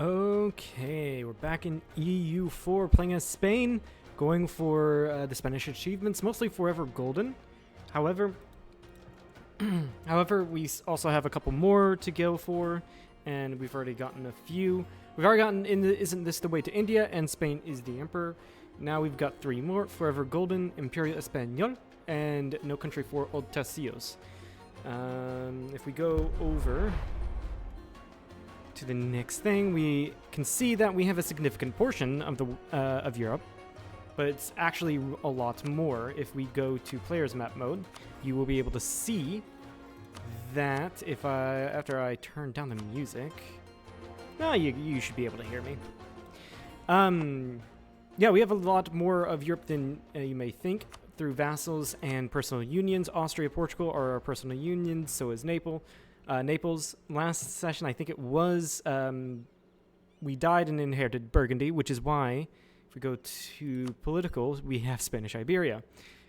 Okay, we're back in EU4 playing as Spain, going for the Spanish achievements, mostly Forever Golden. However, we also have a couple more to go for, and we've already gotten a few. We've already gotten Isn't This the Way to India, and Spain is the Emperor. Now we've got three more: Forever Golden, Imperio Espanol, and No Country for Old Tacios. If we go over to the next thing, we can see that we have a significant portion of the of Europe, but it's actually a lot more. If we go to players map mode, you will be able to see that if after I turn down the music, you should be able to hear me. Yeah, we have a lot more of Europe than you may think through vassals and personal unions. Austria, Portugal are our personal unions, so is Naples. Last session, I think it was, we died and inherited Burgundy, which is why, if we go to political, we have Spanish Iberia,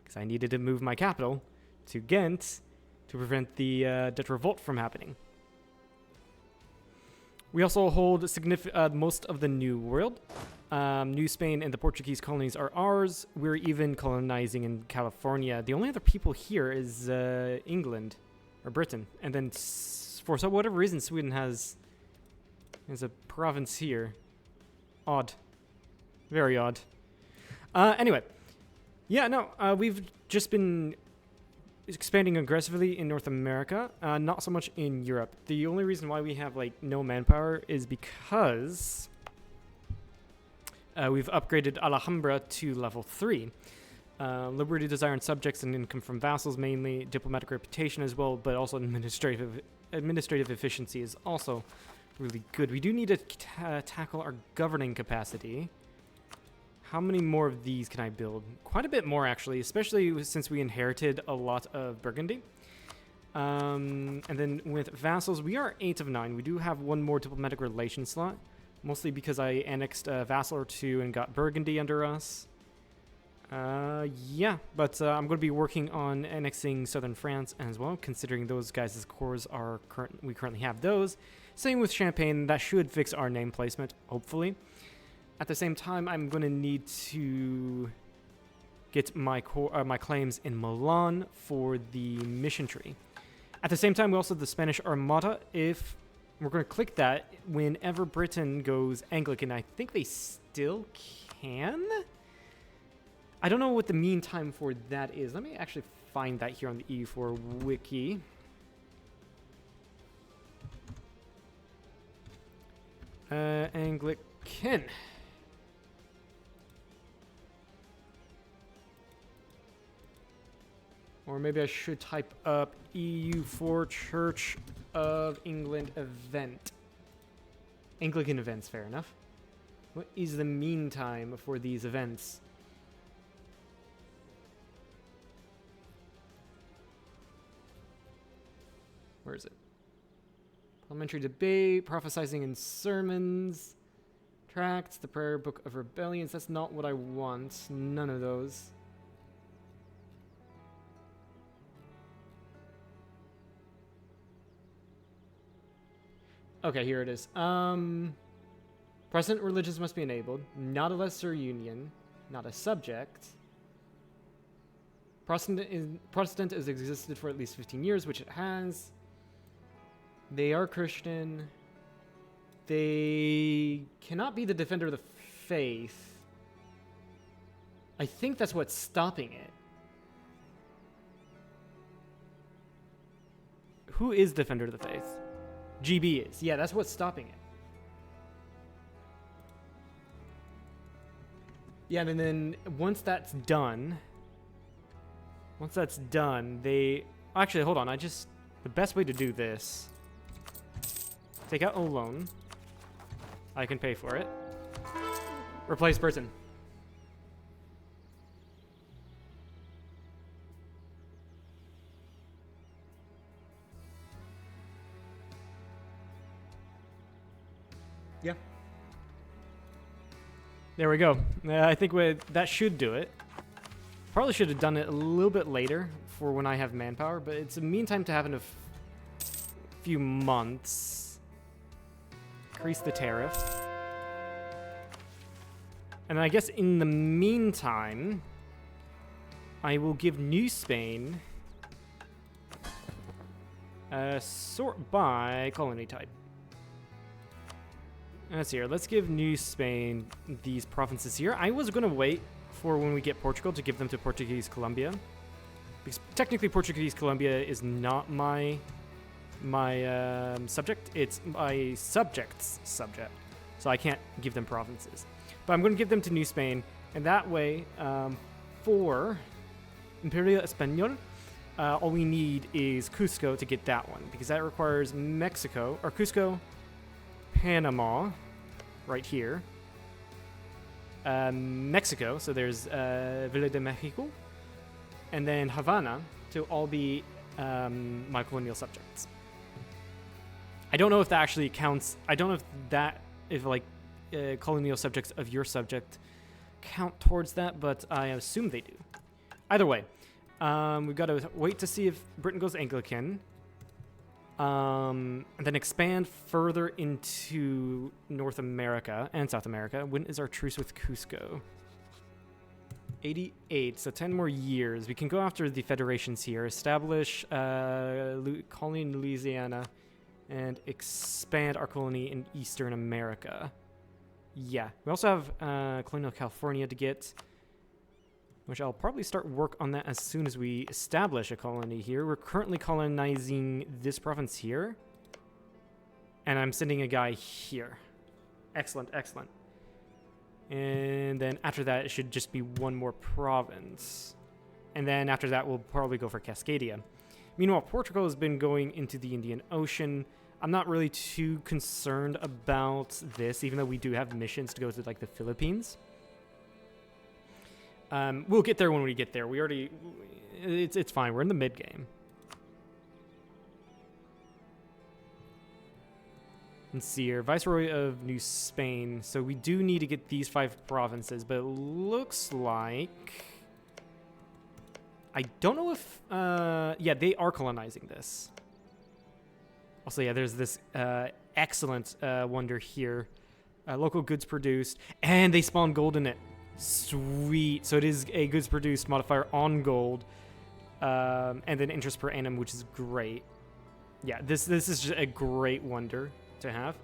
because I needed to move my capital to Ghent to prevent the Dutch revolt from happening. We also hold most of the New World. New Spain and the Portuguese colonies are ours. We're even colonizing in California. The only other people here is England. Or Britain, and then for whatever reason, Sweden has a province here. Odd, very odd. Anyway, yeah, no, we've just been expanding aggressively in North America, not so much in Europe. The only reason why we have no manpower is because we've upgraded Alhambra to level 3. Liberty, desire, and subjects, and income from vassals mainly, diplomatic reputation as well, but also administrative efficiency is also really good. We do need to tackle our governing capacity. How many more of these can I build? Quite a bit more, actually, especially since we inherited a lot of Burgundy. And then with vassals, we are 8 of 9. We do have one more diplomatic relation slot, mostly because I annexed a vassal or two and got Burgundy under us. Yeah, but I'm going to be working on annexing southern France as well, considering those guys' cores are we currently have those. Same with Champagne. That should fix our name placement, hopefully. At the same time, I'm going to need to get my claims in Milan for the mission tree. At the same time, we also have the Spanish Armada. If we're going to click that whenever Britain goes Anglican, I think they still can. I don't know what the mean time for that is. Let me actually find that here on the EU4 wiki. Anglican. Or maybe I should type up EU4 Church of England event. Anglican events, fair enough. What is the mean time for these events? Where is it? Parliamentary debate, prophesizing in sermons, tracts, the prayer book of rebellions. That's not what I want. None of those. Okay, here it is. Protestant religions must be enabled. Not a lesser union. Not a subject. Protestant has existed for at least 15 years, which it has. They are Christian. They cannot be the defender of the faith. I think that's what's stopping it. Who is defender of the faith? GB is. Yeah, that's what's stopping it. Yeah, and then once that's done, they... Actually, hold on. The best way to do this... Take out a loan. I can pay for it. Replace person. Yeah. There we go. I think that should do it. Probably should have done it a little bit later for when I have manpower, but it's a meantime to have in a few months. Increase the tariff. And I guess in the meantime, I will give New Spain sort by colony type. Let's see here. Let's give New Spain these provinces here. I was going to wait for when we get Portugal to give them to Portuguese Colombia, because technically Portuguese Colombia is not my subject. It's my subject's subject, so I can't give them provinces. But I'm going to give them to New Spain, and that way, for Imperio Espanol, all we need is Cusco to get that one, because that requires Mexico, or Cusco, Panama, right here, Mexico, so there's Villa de Mexico, and then Havana to all be my colonial subjects. I don't know if that actually counts. I don't know if like colonial subjects of your subject count towards that, but I assume they do. Either way, we've got to wait to see if Britain goes Anglican, and then expand further into North America and South America. When is our truce with Cusco? 88, so 10 more years. We can go after the federations here, establish colony in Louisiana, and expand our colony in Eastern America. Yeah, we also have colonial California to get, which I'll probably start work on that as soon as we establish a colony here. We're currently colonizing this province here, and I'm sending a guy here. Excellent, excellent. And then after that, it should just be one more province. And then after that, we'll probably go for Cascadia. Meanwhile, Portugal has been going into the Indian Ocean. I'm not really too concerned about this, even though we do have missions to go to, like, the Philippines. We'll get there when we get there. It's fine. We're in the mid game. Let's see here. Viceroy of New Spain. So we do need to get these 5 provinces, but it looks like... I don't know if... yeah, they are colonizing this. Also, yeah, there's this excellent wonder here. Local goods produced, and they spawn gold in it. Sweet. So it is a goods produced modifier on gold, and then interest per annum, which is great. Yeah, this is just a great wonder to have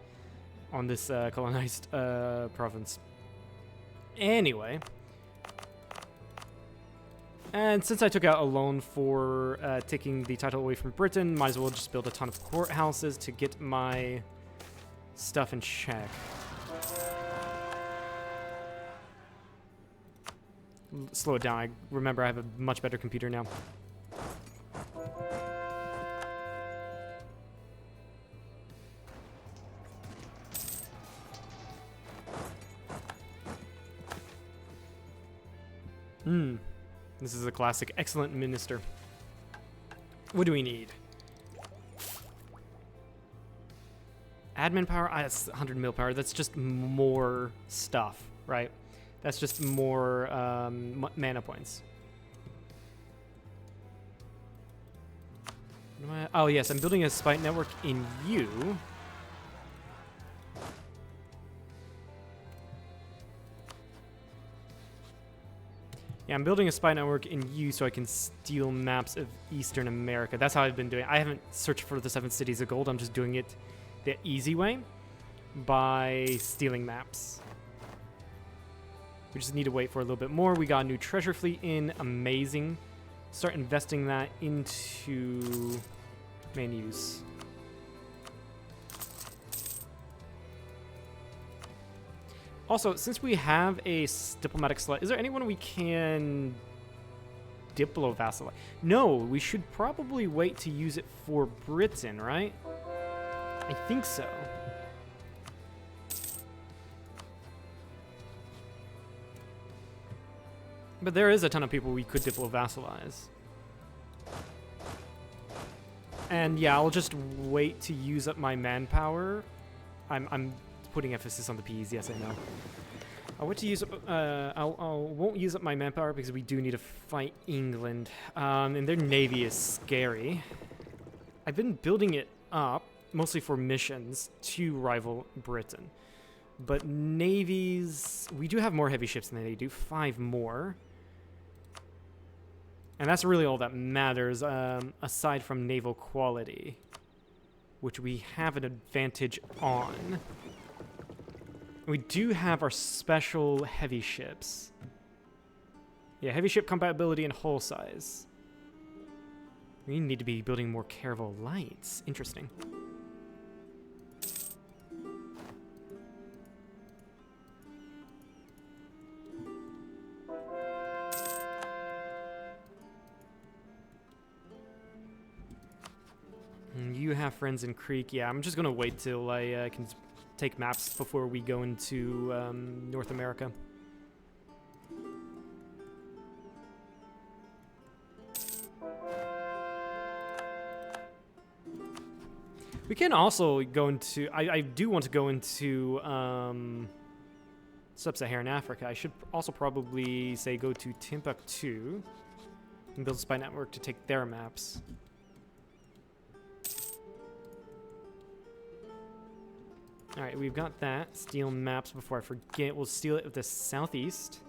on this colonized province. Anyway, and since I took out a loan for taking the title away from Britain, might as well just build a ton of courthouses to get my stuff in check. Slow it down. I remember I have a much better computer now. This is a classic. Excellent minister. What do we need? Admin power? That's 100 mil power. That's just more stuff, right? That's just more mana points. Oh, yes. I'm building a spy network in you. Yeah, I'm building a spy network in you so I can steal maps of Eastern America. That's how I've been doing it. I haven't searched for the 7 cities of gold. I'm just doing it the easy way by stealing maps. We just need to wait for a little bit more. We got a new treasure fleet in. Amazing. Start investing that into main use. Also, since we have a diplomatic slot, is there anyone we can diplo-vassalize? No, we should probably wait to use it for Britain, right? I think so. But there is a ton of people we could diplo-vassalize. And yeah, I'll just wait to use up my manpower. I'm putting emphasis on the P's, yes I know. I'll wait to use up, won't use up my manpower because we do need to fight England. And their navy is scary. I've been building it up, mostly for missions, to rival Britain. But navies, we do have more heavy ships than they do, 5 more. And that's really all that matters, aside from naval quality, which we have an advantage on. We do have our special heavy ships. Yeah, heavy ship compatibility and hull size. We need to be building more caravel lights. Interesting. You have friends in Creek. Yeah, I'm just going to wait till I can take maps before we go into North America. We can also go into... I do want to go into Sub-Saharan Africa. I should also probably say go to Timbuktu and build a spy network to take their maps. Alright, we've got that. Steal maps before I forget. We'll steal it of the southeast.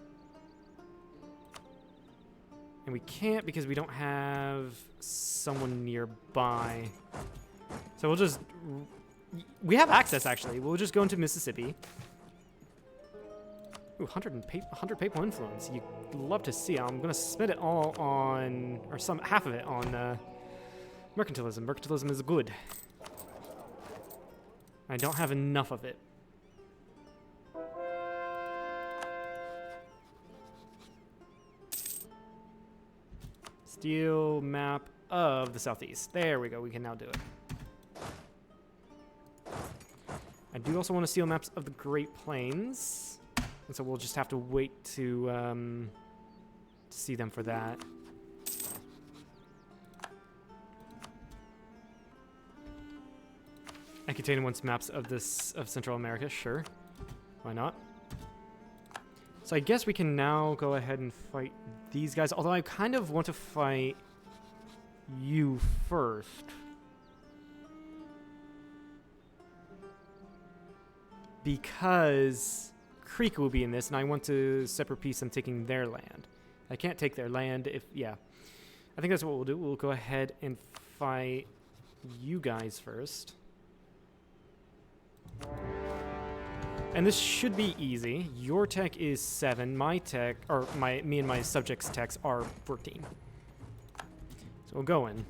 And we can't because we don't have someone nearby. So we'll just... We have access, actually. We'll just go into Mississippi. Ooh, 100 papal influence. You'd love to see. I'm going to spend it all on... Or half of it on mercantilism. Mercantilism is good. I don't have enough of it. Steal map of the southeast. There we go. We can now do it. I do also want to steal maps of the Great Plains. And so we'll just have to wait to see them for that. Aquitaine wants maps of Central America, sure. Why not? So I guess we can now go ahead and fight these guys, although I kind of want to fight you first. Because Creek will be in this, and I want to separate peace them taking their land. I can't take their land if... Yeah. I think that's what we'll do. We'll go ahead and fight you guys first. And this should be easy. Your tech is 7. My tech, or me and my subjects' techs are 14. So we'll go in.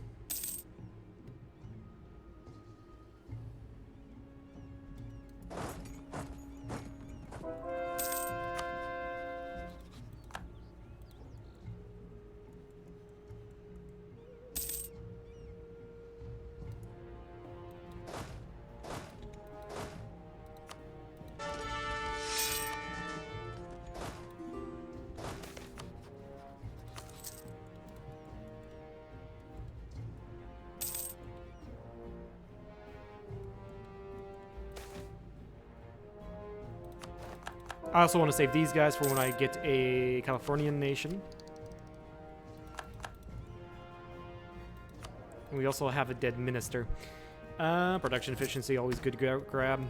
I also want to save these guys for when I get a Californian nation. And we also have a dead minister. Production efficiency, always good to grab.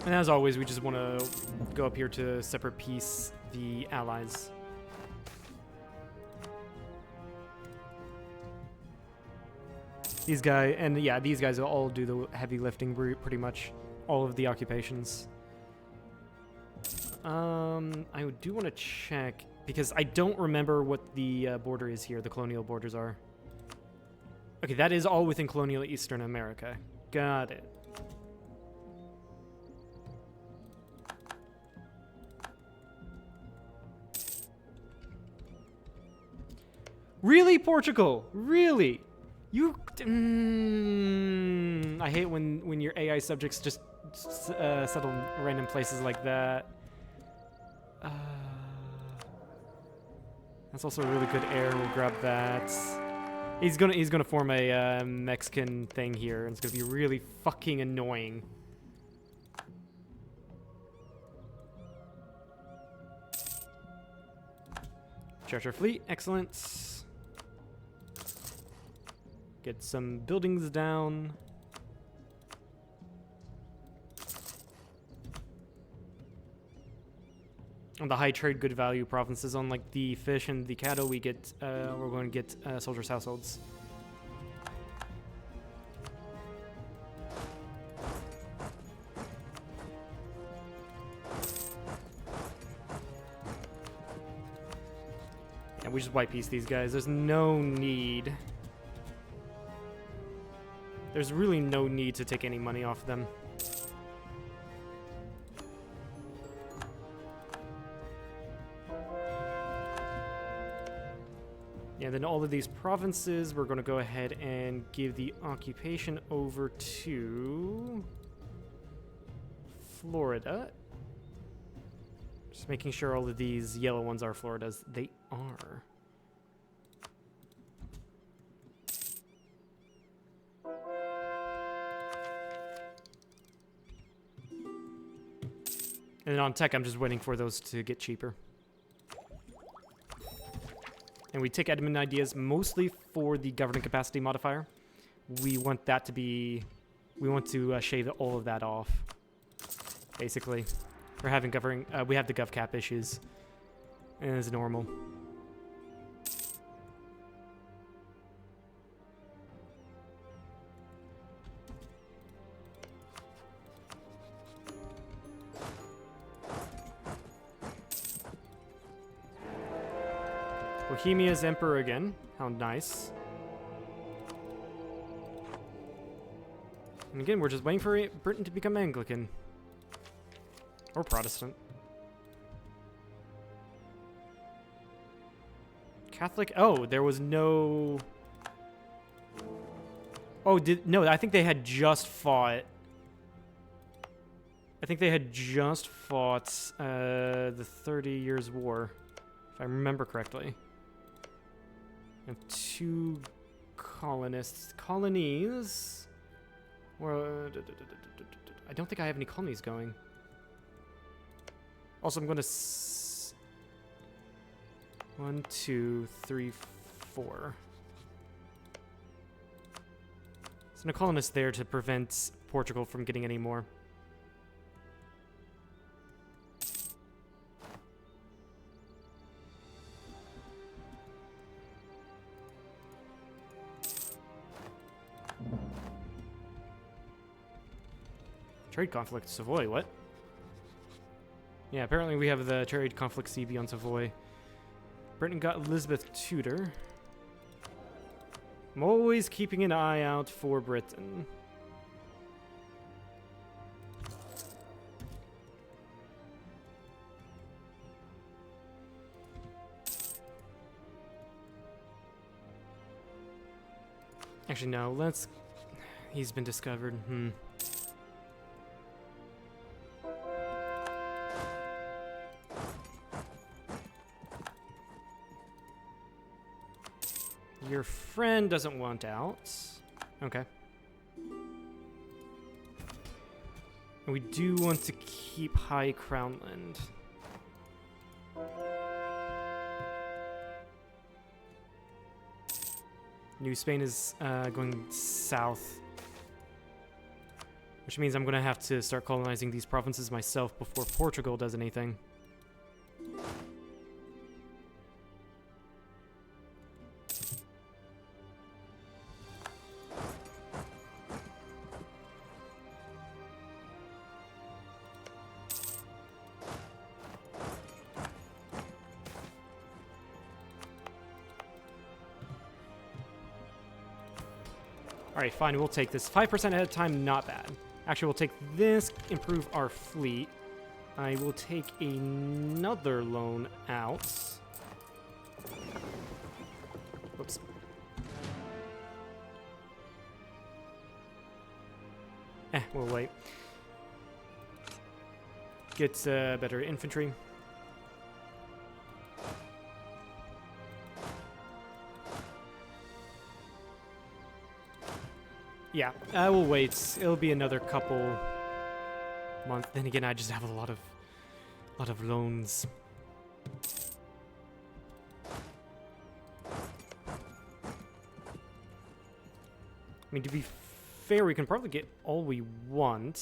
And as always, we just want to go up here to separate peace the allies. These guys, and yeah, these guys will all do the heavy lifting pretty much, all of the occupations. I do want to check, because I don't remember what the border is here, the colonial borders are. Okay, that is all within colonial Eastern America. Got it. Really, Portugal? Really? You... I hate when your AI subjects just settle in random places like that. That's also a really good air. We'll grab that. He's gonna form a Mexican thing here, and it's gonna be really fucking annoying. Charge our fleet, excellent. Get some buildings down. On the high trade good value provinces, on like the fish and the cattle, we get we're going to get soldiers' households. Yeah, we just white piece these guys. There's no need. There's really no need to take any money off them. Yeah, then all of these provinces, we're going to go ahead and give the occupation over to Florida. Just making sure all of these yellow ones are Florida's. They are. And then on tech, I'm just waiting for those to get cheaper. And we take admin ideas mostly for the governing capacity modifier. We want that to be... We want to shave all of that off. Basically. We're having governing... we have the gov cap issues. And it's normal. Bohemia's emperor again. How nice. And again, we're just waiting for Britain to become Anglican. Or Protestant. Catholic? Oh, there was no... Oh, no, I think they had just fought... I think they had just fought the 30 Years' War, if I remember correctly. And 2 colonies. Well, I don't think I have any colonies going. Also, I'm going to 1, 2, 3, 4. So no colonists there to prevent Portugal from getting any more. Trade conflict, Savoy, what? Yeah, apparently we have the trade conflict CB on Savoy. Britain got Elizabeth Tudor. I'm always keeping an eye out for Britain. Actually, no, let's... He's been discovered. Your friend doesn't want out. Okay. And we do want to keep High Crownland. New Spain is going south. Which means I'm going to have to start colonizing these provinces myself before Portugal does anything. Alright, fine, we'll take this. 5% at a time, not bad. Actually, we'll take this, improve our fleet. I will take another loan out. Whoops. We'll wait. Get better infantry. Yeah, I will wait. It'll be another couple months. Then again, I just have a lot of loans. I mean, to be fair, we can probably get all we want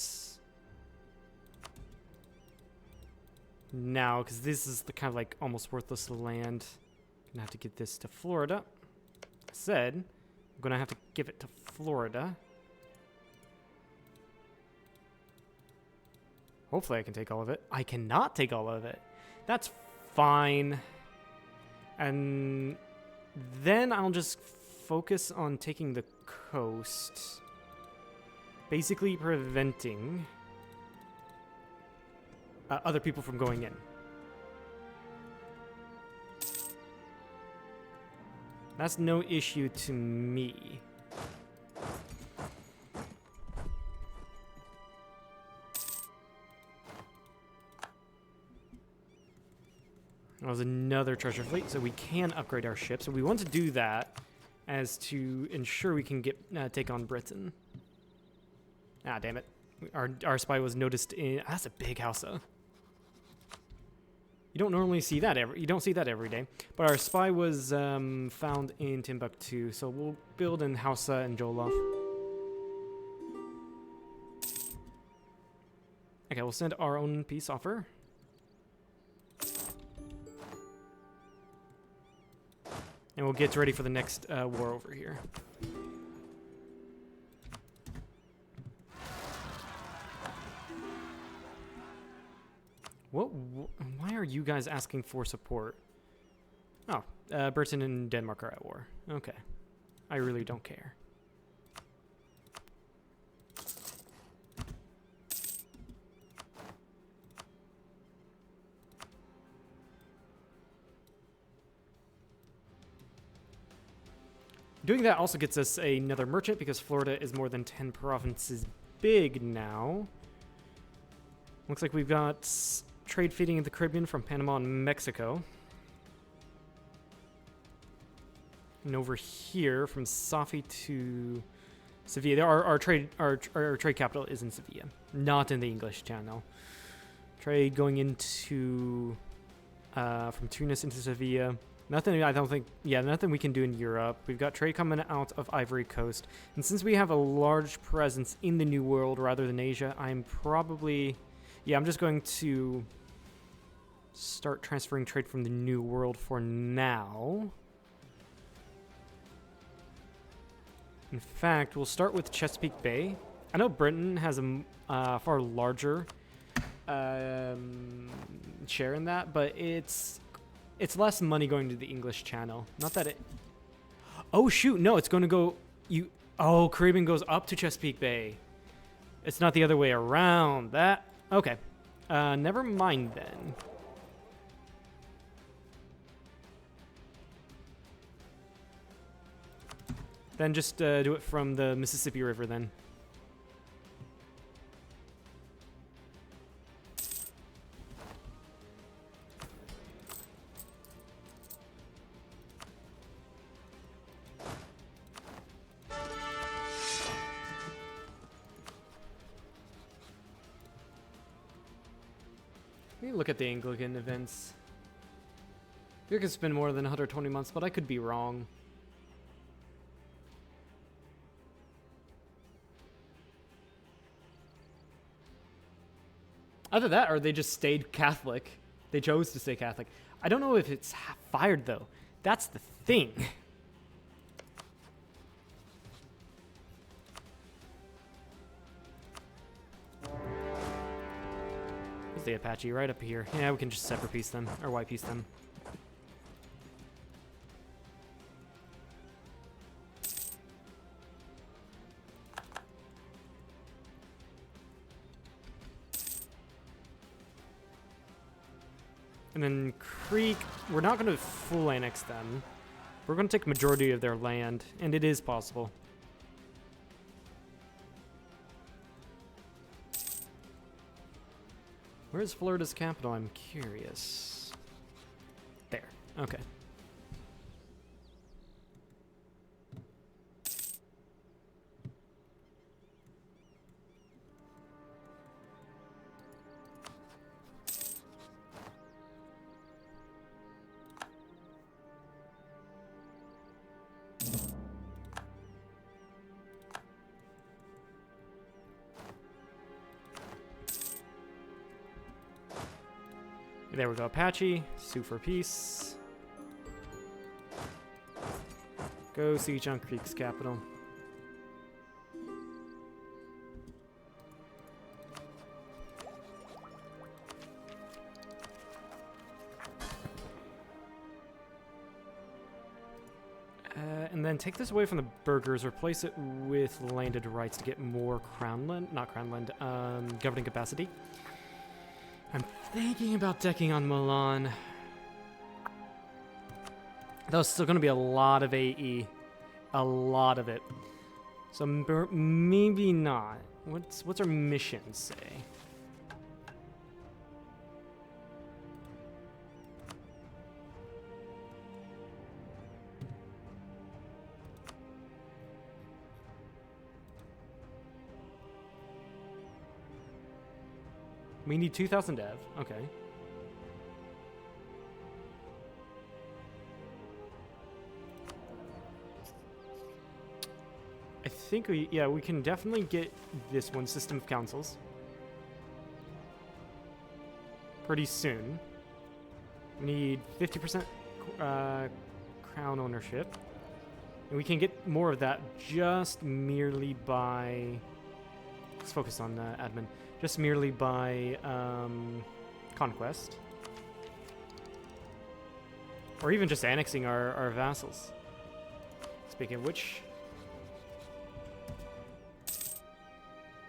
now, because this is the kind of like almost worthless land. Gonna have to get this to Florida. I said I'm gonna have to give it to Florida. Hopefully I can take all of it. I cannot take all of it. That's fine. And then I'll just focus on taking the coast. Basically preventing other people from going in. That's no issue to me. That was another treasure fleet, so we can upgrade our ships. So we want to do that as to ensure we can get take on Britain. Ah, damn it. Our spy was noticed in... that's a big Hausa. You don't normally see that every day. But our spy was found in Timbuktu, so we'll build in Hausa and Jollof. Okay, we'll send our own peace offer. And we'll get ready for the next war over here. Why are you guys asking for support? Oh, Britain and Denmark are at war. Okay. I really don't care. Doing that also gets us another merchant because Florida is more than 10 provinces big now. Looks like we've got trade feeding in the Caribbean from Panama and Mexico. And over here from Safi to Sevilla, our trade capital is in Sevilla, not in the English Channel. Trade going into from Tunis into Sevilla. Nothing, I don't think, yeah, nothing we can do in Europe. We've got trade coming out of Ivory Coast. And since we have a large presence in the New World rather than Asia, I'm probably, yeah, I'm just going to start transferring trade from the New World for now. In fact, we'll start with Chesapeake Bay. I know Britain has a far larger share in that, but it's less money going to the English Channel. Not that it... Oh, shoot. No, it's going to go... Oh, Caribbean goes up to Chesapeake Bay. It's not the other way around. That... Okay. Never mind then. Then just do it from the Mississippi River then. Let me look at the Anglican events. I think it's been more than 120 months, but I could be wrong. Either that or they just stayed Catholic. They chose to stay Catholic. I don't know if it's fired, though. That's the thing. There's the Apache right up here. Yeah, we can just separate piece them, or white piece them. And then Creek, we're not going to full annex them. We're going to take majority of their land, and it is possible. Where's Florida's capital? I'm curious. There. Okay. There we go, Apache. Sue for peace. Go siege on Creek's capital. And then take this away from the burghers, replace it with landed rights to get more governing capacity. I'm thinking about decking on Milan. There's still going to be a lot of AE. A lot of it. So maybe not. What's our mission say? We need 2,000 dev. Okay. I think we can definitely get this one, System of Councils, pretty soon. We need 50% crown ownership. And we can get more of that just merely by... Let's focus on admin. Just merely by conquest. Or even just annexing our vassals. Speaking of which...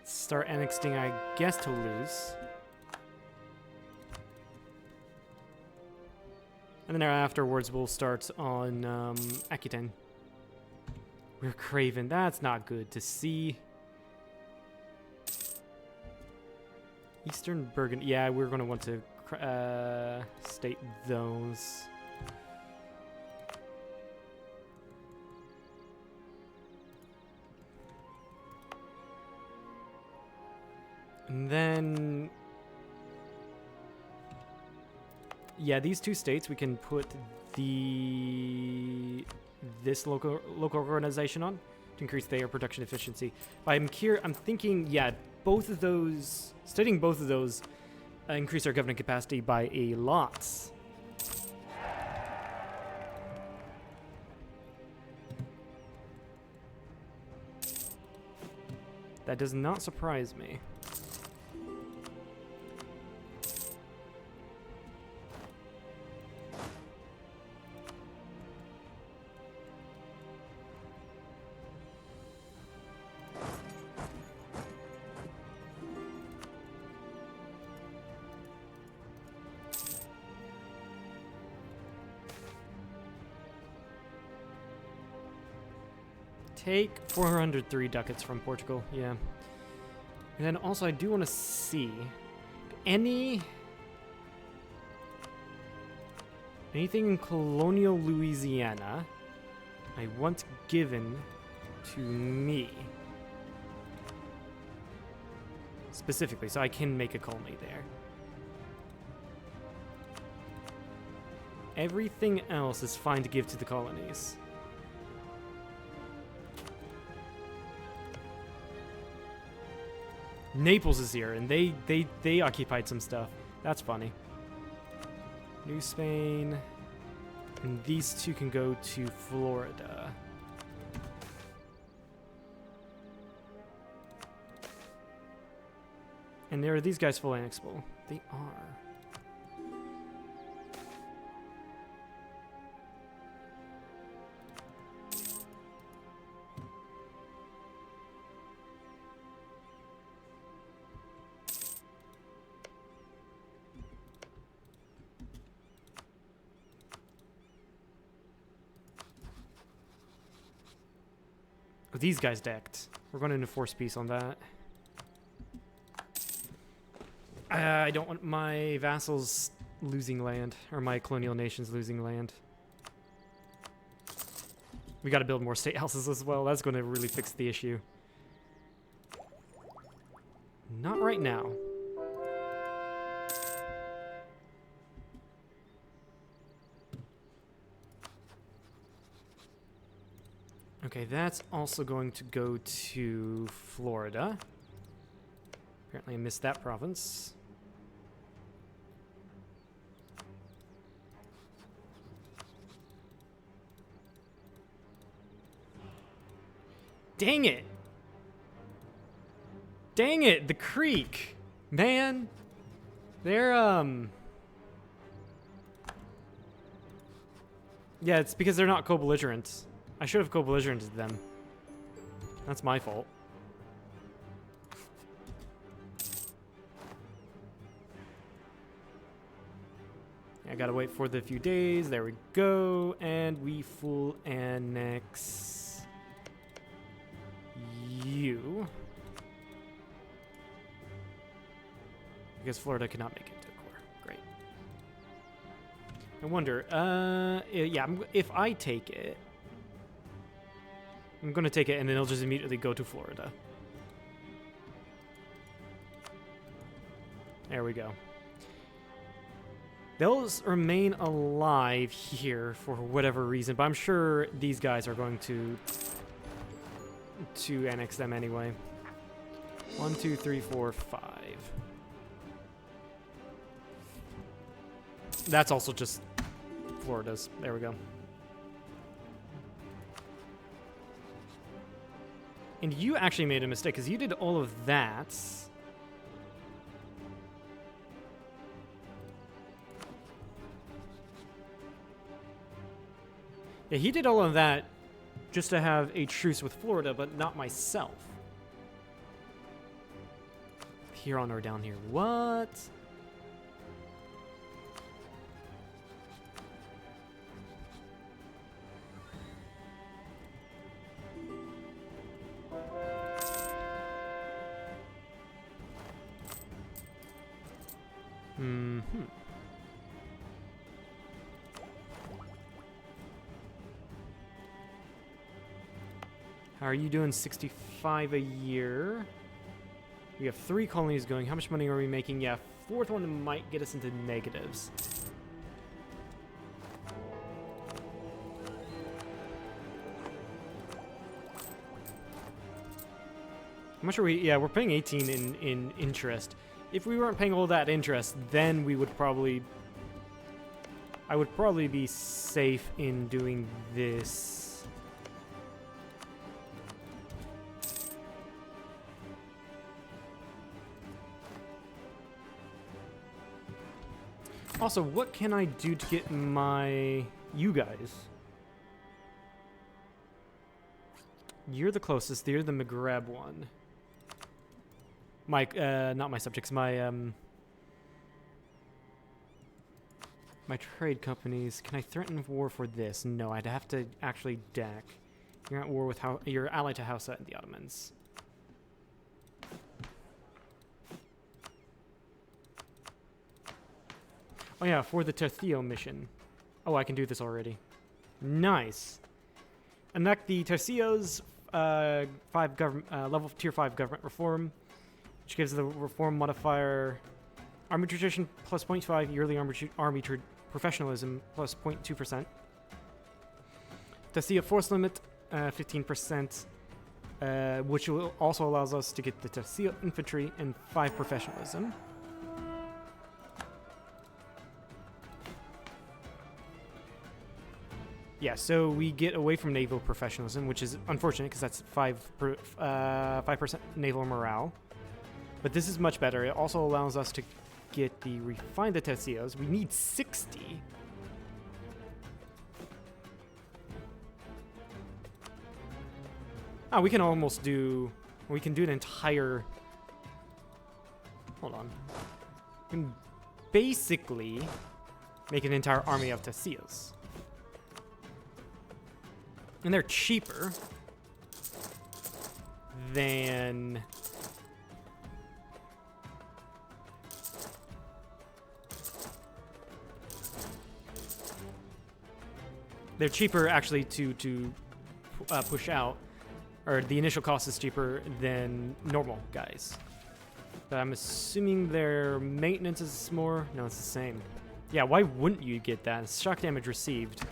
Start annexing, I guess, Toulouse. And then afterwards we'll start on Aquitaine. We're Craven. That's not good to see. Eastern Burgundy. Yeah, we're going to want to state those. And then... Yeah, these two states we can put this local organization on to increase their production efficiency. But I'm thinking, yeah, both of those, studying both of those increase our governing capacity by a lot. That does not surprise me. Take 403 ducats from Portugal, yeah. And then also I do want to see anything in colonial Louisiana I want given to me. Specifically, so I can make a colony there. Everything else is fine to give to the colonies. Naples is here, and they occupied some stuff. That's funny. New Spain. And these two can go to Florida. And are these guys full annexable? They are. These guys decked. We're going to enforce peace on that. I don't want my vassals losing land, or my colonial nations losing land. We got to build more state houses as well. That's going to really fix the issue. Not right now. Okay, that's also going to go to Florida. Apparently I missed that province. Dang it! Dang it! The creek! Man! They're, yeah, it's because they're not co-belligerents. I should have co-belligerented them. That's my fault. I gotta wait for the few days. There we go. And we full annex you. Because Florida cannot make it to core. Great. I wonder, yeah, if I take it, I'm gonna take it and then it'll just immediately go to Florida. There we go. They'll remain alive here for whatever reason, but I'm sure these guys are going to annex them anyway. 1, 2, 3, 4, 5. That's also just Florida's. There we go. And you actually made a mistake because you did all of that. Yeah, he did all of that just to have a truce with Florida, but not myself. Here on or down here. What? Mm-hmm. How are you doing? 65 a year. We have 3 colonies going. How much money are we making? Yeah, 4th one might get us into negatives. How much are we? Yeah, we're paying 18 in interest. If we weren't paying all that interest, then we would probably... I would probably be safe in doing this. Also, what can I do to get you guys? You're the closest. You're the Maghreb one. Not my subjects. My trade companies. Can I threaten war for this? No, I'd have to actually deck. You're at war with you're allied to Hausa and the Ottomans. Oh yeah, for the Tercio mission. Oh, I can do this already. Nice. Enact the Tercio's level tier 5 government reform, which gives the reform modifier army tradition plus 0.5, yearly army professionalism plus 0.2%. Tercio force limit 15%, which also allows us to get the Tercio infantry and 5 professionalism. Yeah, so we get away from naval professionalism, which is unfortunate because that's 5% naval morale. But this is much better. It also allows us to get refine the Tercios. We need 60. Oh, we can almost do... We can do an entire... Hold on. We can basically make an entire army of Tercios. And they're cheaper than... They're cheaper actually to push out, or the initial cost is cheaper than normal guys. But I'm assuming their maintenance is more. No, it's the same. Yeah, why wouldn't you get that? It's shock damage received.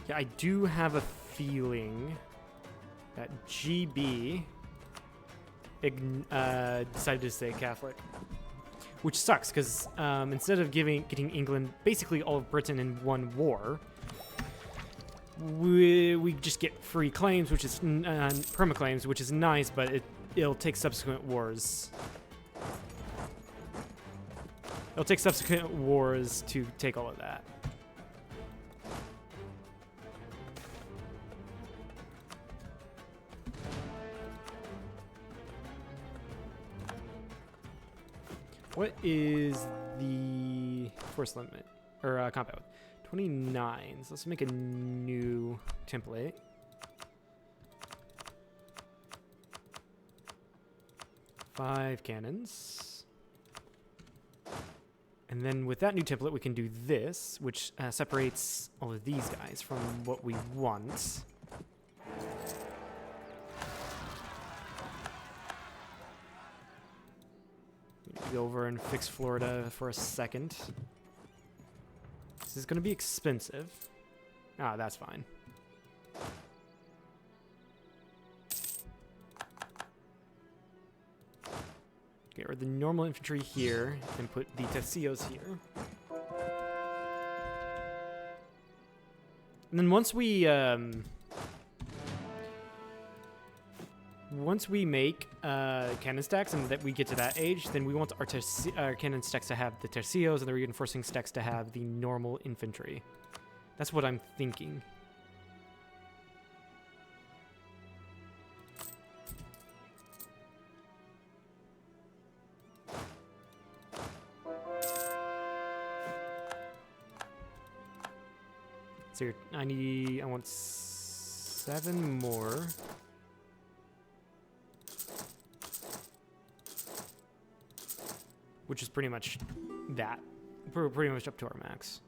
Yeah, I do have a feeling that GB decided to stay Catholic, which sucks because instead of getting England basically all of Britain in one war, we just get free claims, which is perma-claims, which is nice, but it'll take subsequent wars. It'll take subsequent wars to take all of that. What is the force limit? Or compound? 29. So let's make a new template. Five cannons. And then with that new template, we can do this, which separates all of these guys from what we want. Go over and fix Florida for a second. This is going to be expensive. Ah, that's fine. Get rid of the normal infantry here and put the tercios here. And then once we make cannon stacks and that we get to that age, then we want our cannon stacks to have the tercios and the reinforcing stacks to have the normal infantry. That's what I'm thinking. So I want 7 more. Which is pretty much that. We're pretty much up to our max.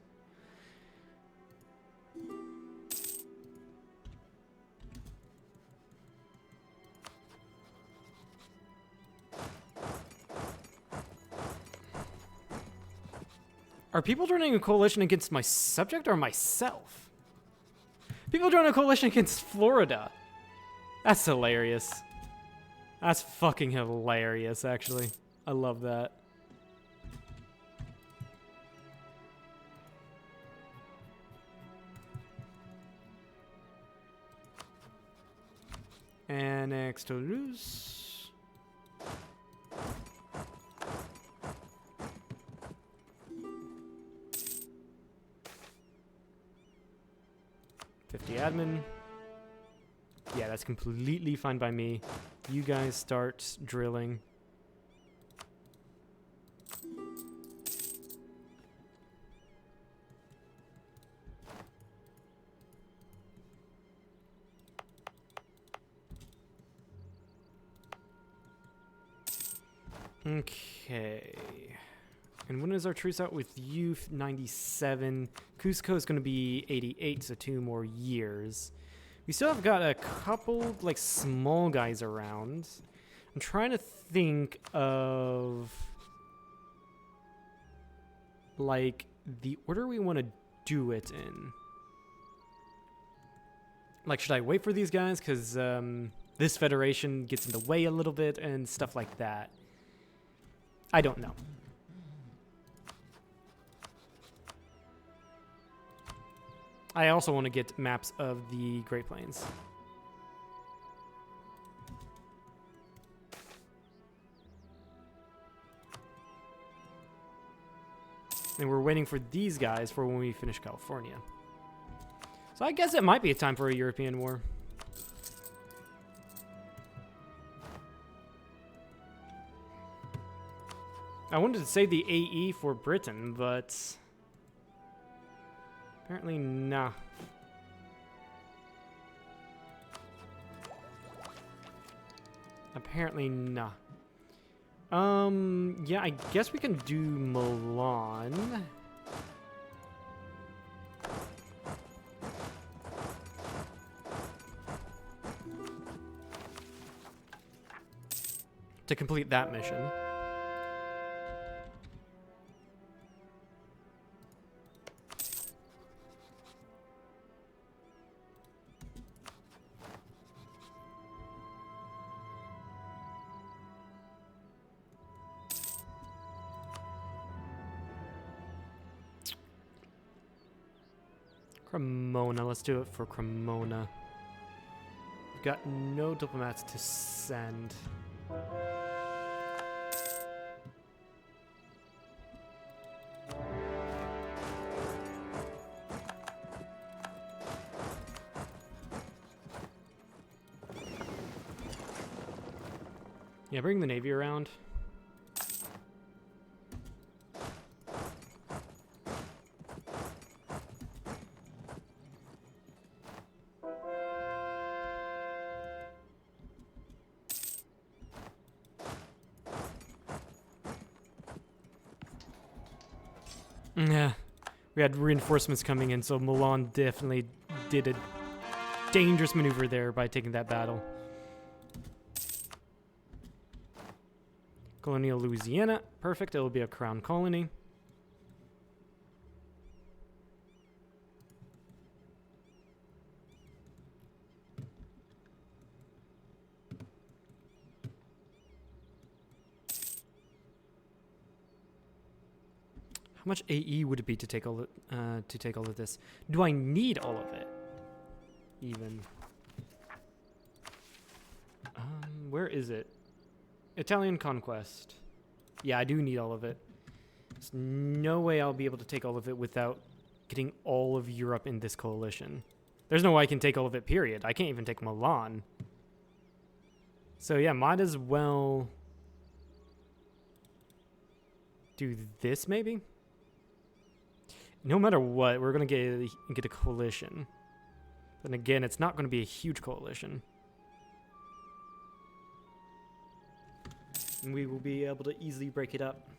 Are people joining a coalition against my subject or myself? People joining a coalition against Florida. That's hilarious. That's fucking hilarious, actually. I love that. Annex Toulouse. Admin. Yeah, that's completely fine by me. You guys start drilling. Okay. And when is our truce out with you? 97. Cusco is going to be 88, so 2 more years. We still have got a couple, like, small guys around. I'm trying to think of, like, the order we want to do it in. Like, should I wait for these guys? Because this federation gets in the way a little bit and stuff like that. I don't know. I also want to get maps of the Great Plains. And we're waiting for these guys for when we finish California. So I guess it might be a time for a European war. I wanted to say the AE for Britain, but apparently nah. Apparently nah. Yeah, I guess we can do Milan. To complete that mission. Cremona, let's do it for Cremona. We've got no diplomats to send. Yeah, bring the navy around. Yeah, we had reinforcements coming in, so Milan definitely did a dangerous maneuver there by taking that battle. Colonial Louisiana, perfect, it'll be a crown colony. How much AE would it be to take all of this? Do I need all of it? Even. Where is it? Italian conquest. Yeah, I do need all of it. There's no way I'll be able to take all of it without getting all of Europe in this coalition. There's no way I can take all of it, period. I can't even take Milan. So yeah, might as well do this maybe? No matter what, we're going to get a coalition. Then again, it's not going to be a huge coalition. And we will be able to easily break it up.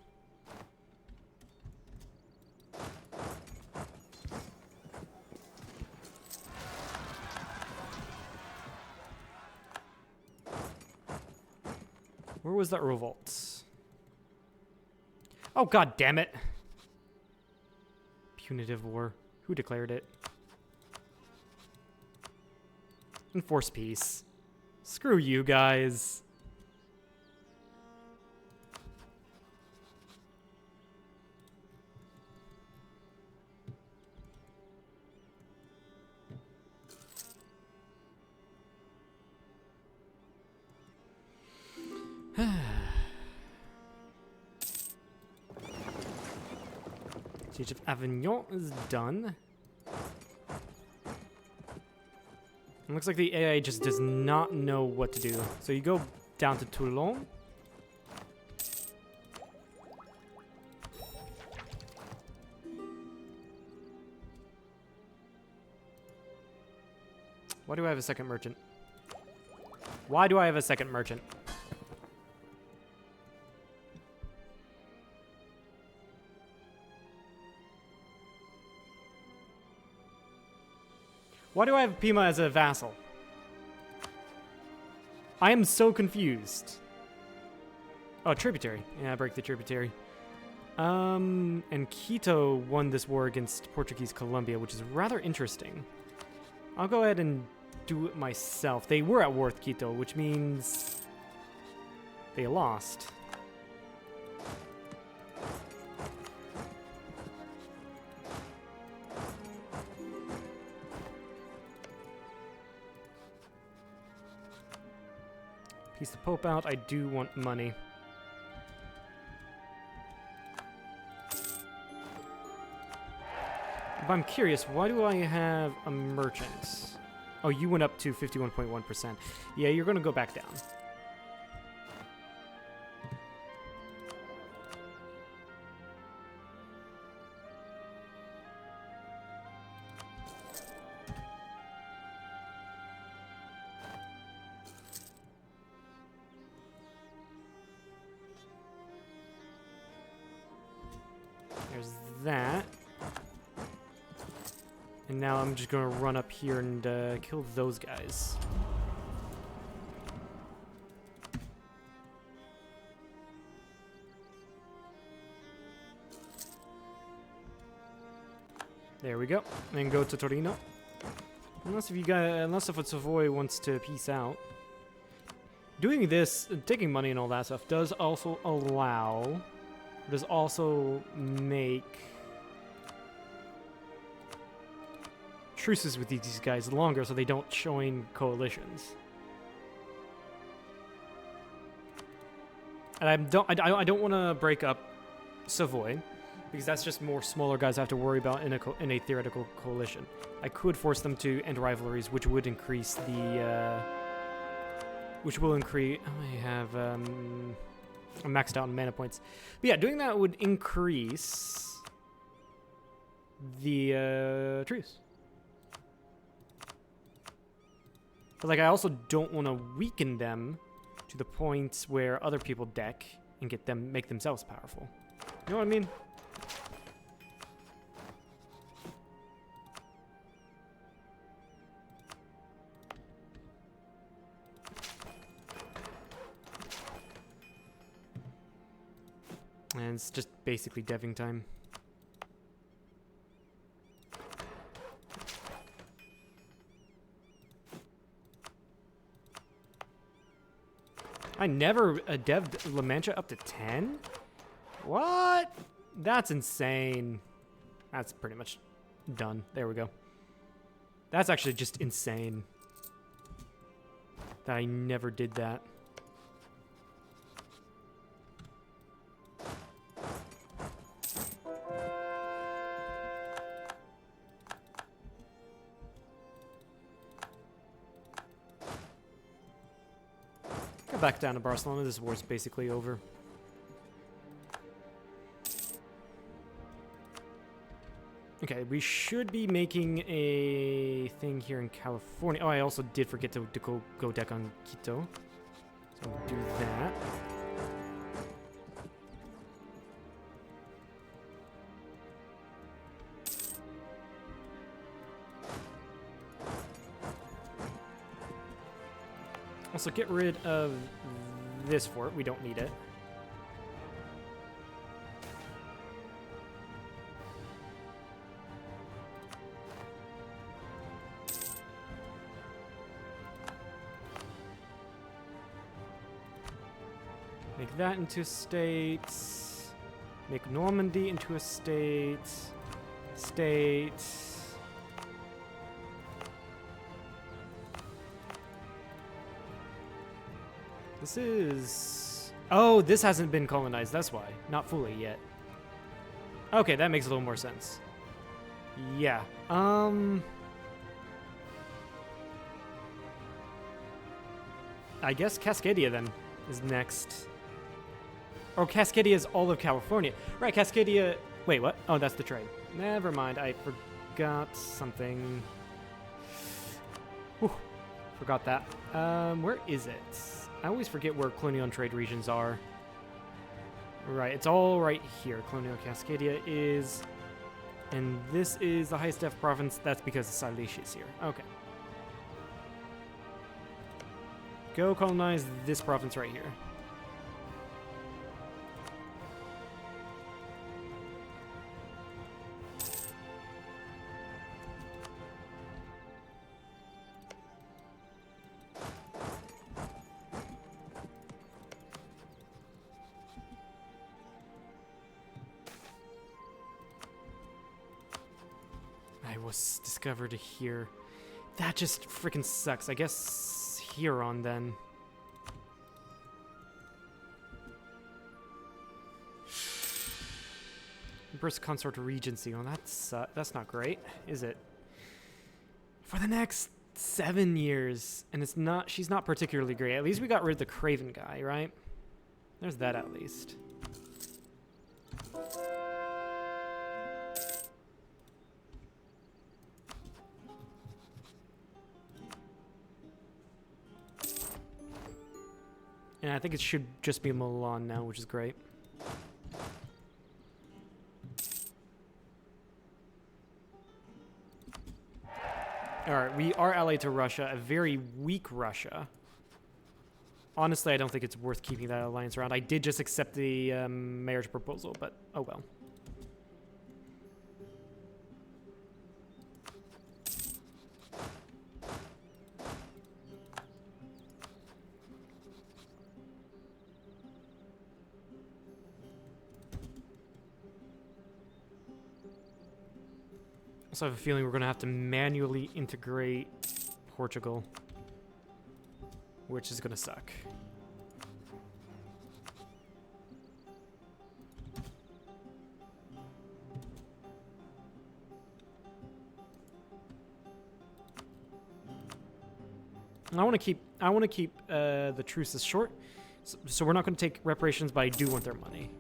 Where was that revolt? Oh, god damn it. Punitive war. Who declared it? Enforce peace. Screw you guys. Siege of Avignon is done. It looks like the AI just does not know what to do. So you go down to Toulon. Why do I have a second merchant? Why do I have a second merchant? Why do I have Pima as a vassal? I am so confused. Oh, tributary. Yeah, break the tributary. And Quito won this war against Portuguese Colombia, which is rather interesting. I'll go ahead and do it myself. They were at war with Quito, which means they lost. Piece the Pope out. I do want money. But I'm curious, why do I have a merchant? Oh, you went up to 51.1%. Yeah, you're going to go back down. There's that. And now I'm just going to run up here and kill those guys. There we go. And go to Torino. Unless if a Savoy wants to peace out. Doing this, taking money and all that stuff, does also allow, does also make truces with these guys longer so they don't join coalitions. And I don't want to break up Savoy, because that's just more smaller guys I have to worry about in a theoretical coalition. I could force them to end rivalries, which would increase the which will increase. I have I'm maxed out on mana points, but yeah, doing that would increase the truce. But like, I also don't want to weaken them to the point where other people deck and make themselves powerful. You know what I mean? And it's just basically deving time. I never dev'd La Mancha up to 10? What? That's insane. That's pretty much done. There we go. That's actually just insane that I never did that. Go back down to Barcelona. This war's basically over. Okay, we should be making a thing here in California. Oh, I also did forget to go deck on Quito. So we'll do that. Also, get rid of this fort. We don't need it. Make that into a state. Make Normandy into a state. State. This is... Oh, this hasn't been colonized. That's why. Not fully yet. Okay, that makes a little more sense. Yeah. I guess Cascadia then is next. Or Cascadia is all of California. Right, Cascadia... Wait, what? Oh, that's the trade. Never mind. I forgot something. Whew. Forgot that. Where is it? I always forget where colonial and trade regions are. Right, it's all right here. Colonial Cascadia is... And this is the highest def province. That's because Salish is here. Okay. Go colonize this province right here. I was discovered here. That just freaking sucks. I guess Huron then. Empress Consort Regency. Oh, that's not great, is it? For the next 7 years, and it's not. She's not particularly great. At least we got rid of the Craven guy, right? There's that at least. And I think it should just be Milan now, which is great. Alright, we are allied to Russia, a very weak Russia. Honestly, I don't think it's worth keeping that alliance around. I did just accept the marriage proposal, but oh well. Also have a feeling we're going to have to manually integrate Portugal, which is going to suck. I want to keep the truces short, so we're not going to take reparations, but I do want their money.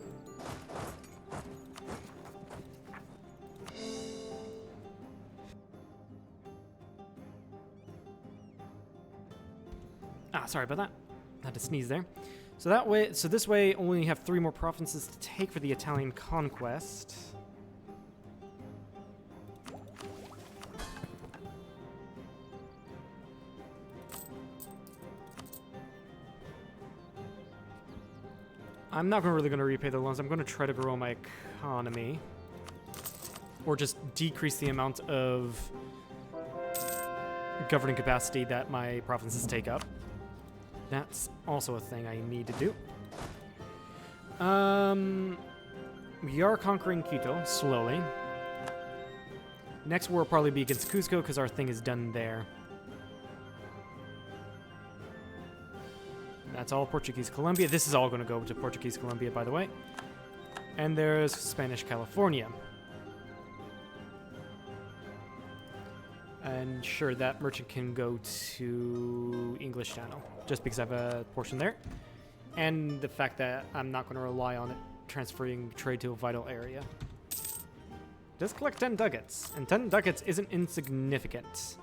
Ah, sorry about that. Had to sneeze there. So this way, only have 3 more provinces to take for the Italian conquest. I'm not really going to repay the loans. I'm going to try to grow my economy. Or just decrease the amount of governing capacity that my provinces take up. That's also a thing I need to do. We are conquering Quito, slowly. Next war will probably be against Cusco, because our thing is done there. That's all Portuguese Colombia. This is all going to go to Portuguese Colombia, by the way. And there's Spanish California. And sure, that merchant can go to English Channel, just because I have a portion there. And the fact that I'm not going to rely on it transferring trade to a vital area. Just collect 10 ducats, and 10 ducats isn't insignificant.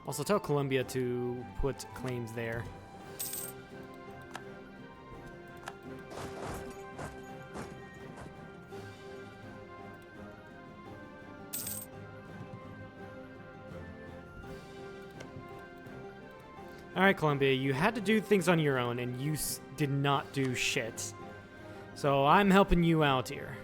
Also, tell Colombia to put claims there. Alright, Colombia, you had to do things on your own, and you did not do shit. So I'm helping you out here.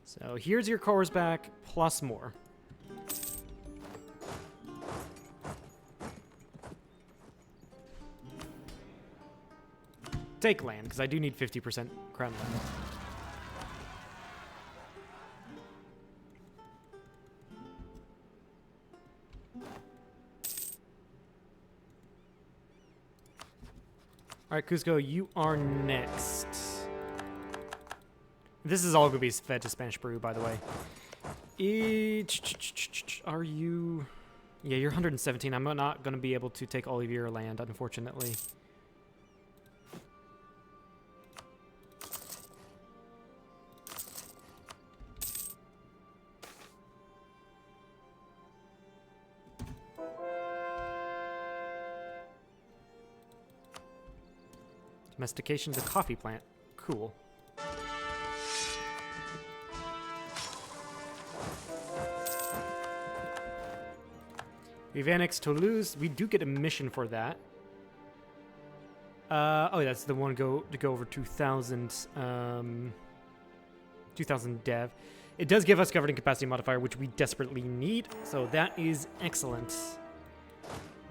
So here's your cores back, plus more. Take land, because I do need 50% crown land. Alright, Cusco, you are next. This is all going to be fed to Spanish Peru, by the way. Are you... Yeah, you're 117. I'm not going to be able to take all of your land, unfortunately. Domestication of the coffee plant. Cool. We've annexed Toulouse. We do get a mission for that. Oh, that's the one to go over 2,000 dev. It does give us governing capacity modifier, which we desperately need, so that is excellent.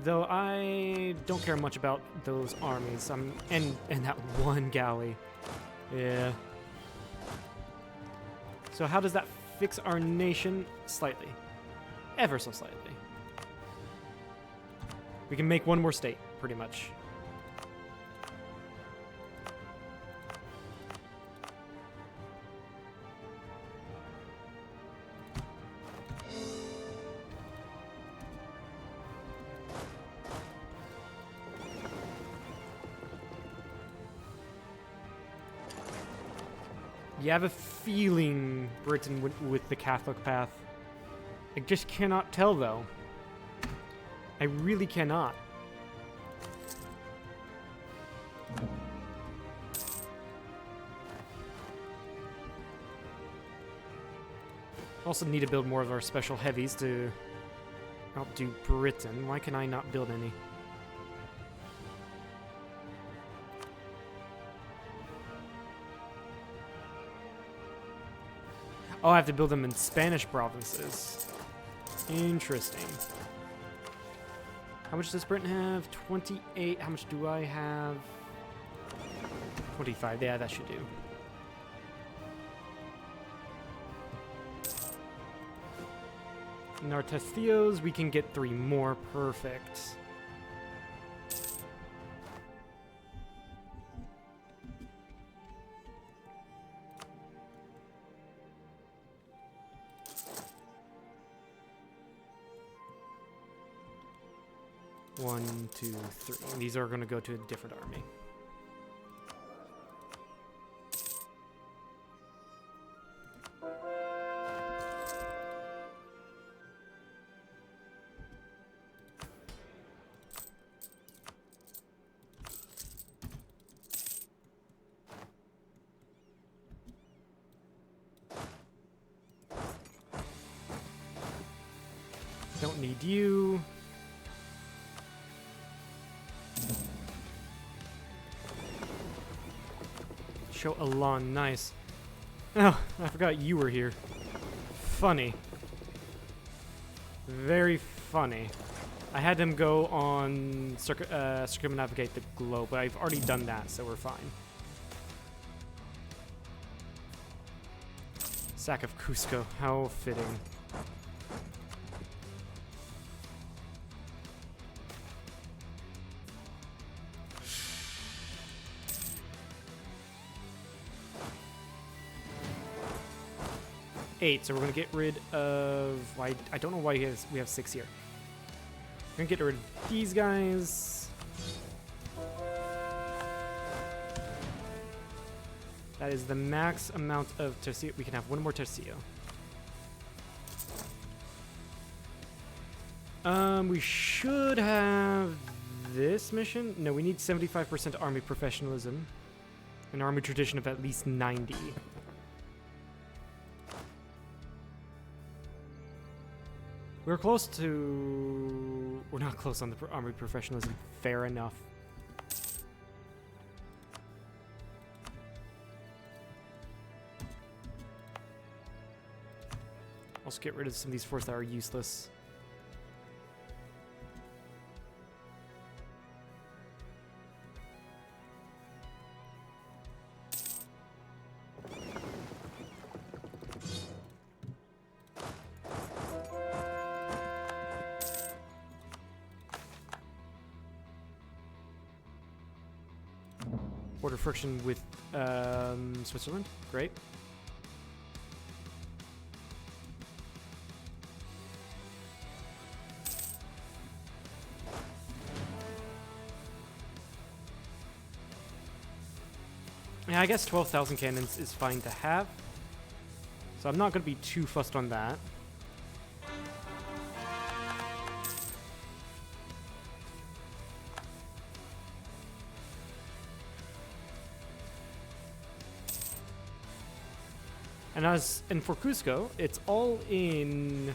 Though I don't care much about those armies. And that one galley. Yeah. So how does that fix our nation? Slightly. Ever so slightly. We can make one more state, pretty much. You have a feeling Britain with the Catholic path. I just cannot tell, though. I really cannot. Also need to build more of our special heavies to outdo Britain. Why can I not build any? Oh, I have to build them in Spanish provinces. Interesting. How much does Britain have? 28. How much do I have? 25. Yeah, that should do. In our Testillos, we can get 3 more. Perfect. One, two, three. And these are going to go to a different army. Don't need you. Show Alon, nice. Oh, I forgot you were here. Funny. Very funny. I had him go on circumnavigate the globe, but I've already done that, so we're fine. Sack of Cusco, how fitting. So we're gonna get rid of. I don't know why we have 6 here. We're gonna get rid of these guys. That is the max amount of tercio. We can have 1 more tercio. We should have this mission. No, we need 75% army professionalism, an army tradition of at least 90. We're close to... We're not close on the army professionalism. Fair enough. Also get rid of some of these forces that are useless. Border friction with Switzerland. Great. Yeah, I guess 12,000 cannons is fine to have. So I'm not going to be too fussed on that. And for Cusco, it's all in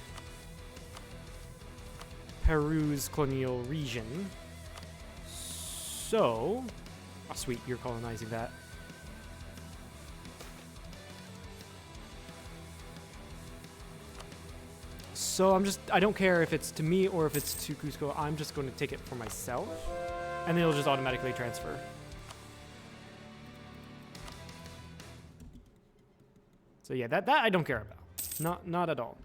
Peru's colonial region. So, oh sweet, you're colonizing that. So I don't care if it's to me or if it's to Cusco, I'm just going to take it for myself. And then it'll just automatically transfer. So yeah, that I don't care about. Not at all.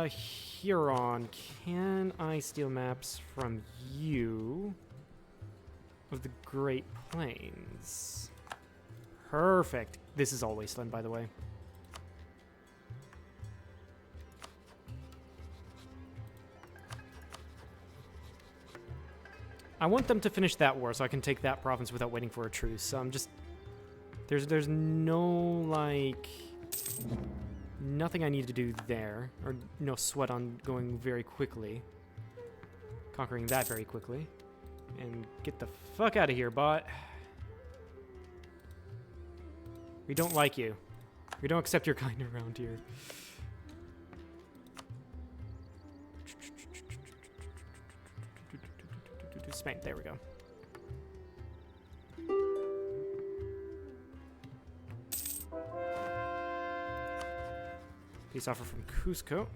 Huron, can I steal maps from you of the Great Plains? Perfect. This is all wasteland, by the way. I want them to finish that war so I can take that province without waiting for a truce. So I'm just... There's no, like... Nothing I need to do there. Or no sweat on going very quickly. Conquering that very quickly. And get the fuck out of here, bot. We don't like you. We don't accept your kind around here. Spain, there we go. Peace offer from Cusco.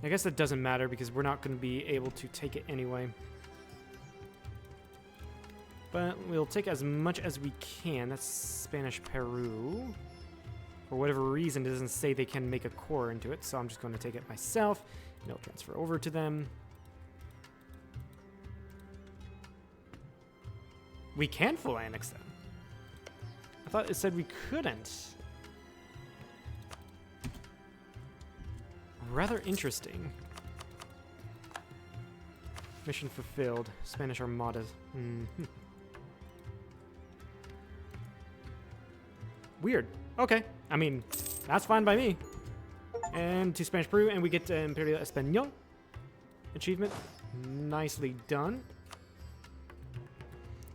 I guess that doesn't matter because we're not going to be able to take it anyway. But we'll take as much as we can. That's Spanish Peru. For whatever reason, it doesn't say they can make a core into it, so I'm just going to take it myself. And it'll transfer over to them. We can full annex them. I thought it said we couldn't. Rather interesting. Mission fulfilled. Spanish Armada. Mm-hmm. Weird. Okay. I mean, that's fine by me. And to Spanish Peru, and we get Imperio Espanol achievement. Nicely done.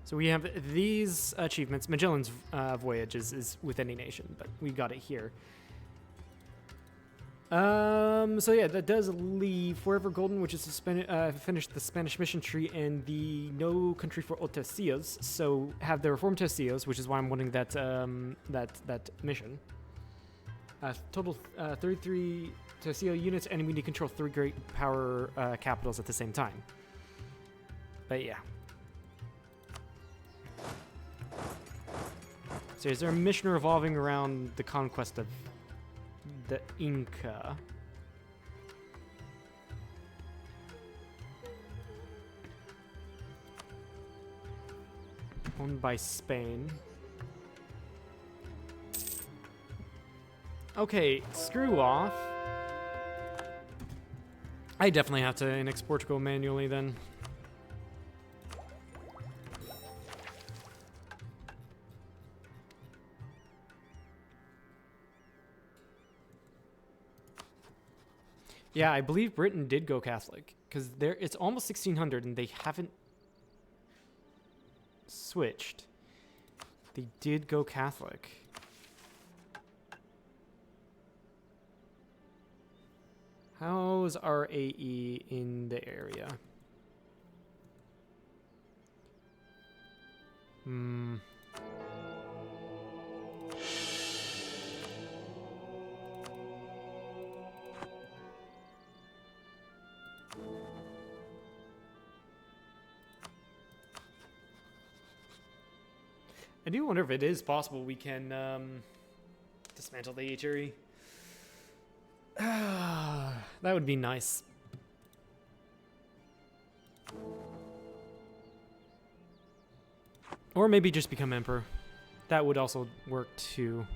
So we have these achievements. Magellan's voyage is with any nation, but we got it here. So yeah, that does leave Forever Golden, which is finished the Spanish mission tree and the No Country for Otecios. So have the Reformed Tecios, which is why I'm wanting that that mission. Total 33 Tecio units, and we need to control 3 great power capitals at the same time. But yeah. So is there a mission revolving around the conquest of the Inca? Owned by Spain. Okay, screw off. I definitely have to annex Portugal manually then. Yeah, I believe Britain did go Catholic, because it's almost 1600 and they haven't switched. They did go Catholic. How's our AE in the area? I do wonder if it is possible we can dismantle the HRE. That would be nice. Or maybe just become emperor. That would also work too.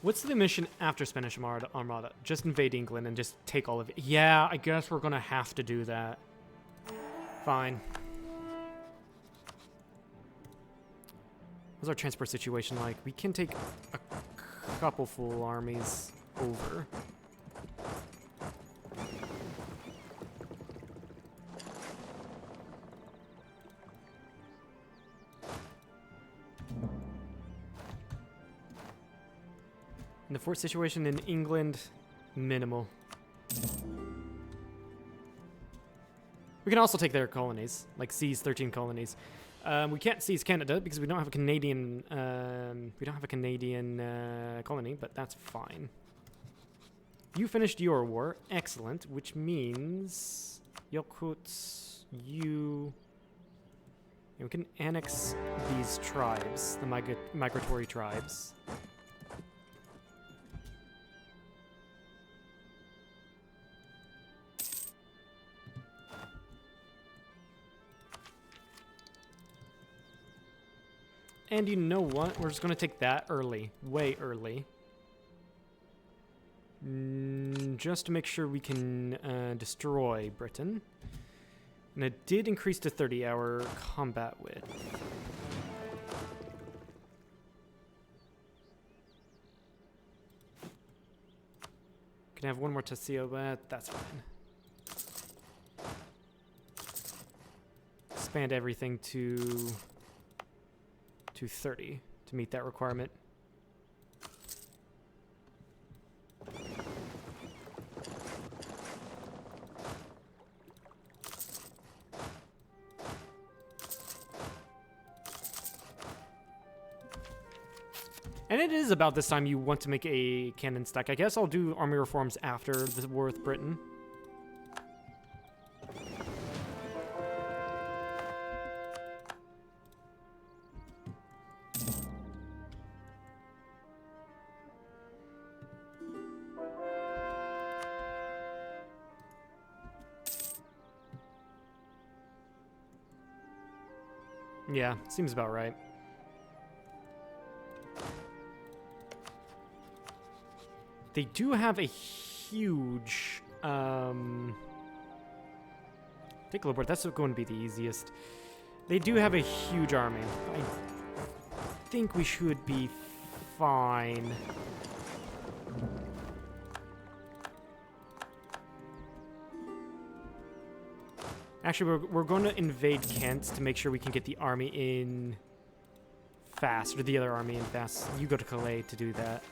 What's the mission after Spanish Armada? Just invade England and just take all of it. Yeah, I guess we're gonna have to do that. Fine. What's our transport situation like? We can take a couple full armies over. And the fort situation in England, minimal. We can also take their colonies, like seize 13 colonies. We can't seize Canada because we don't have a Canadian. Colony, but that's fine. You finished your war, excellent, which means Yokuts, you. And we can annex these tribes, the migratory tribes. And you know what? We're just going to take that early. Way early. Just to make sure we can destroy Britain. And it did increase to 30-hour combat width. Can have one more Tessio, but that's fine. expand everything to 30 to meet that requirement. And it is about this time you want to make a cannon stack. I guess I'll do army reforms after the war with Britain. Yeah, seems about right. They do have a huge, take a look, that's going to be the easiest. They do have a huge army. I think we should be fine. Actually, we're going to invade Kent to make sure we can get the army in fast, or the other army in fast. You go to Calais to do that.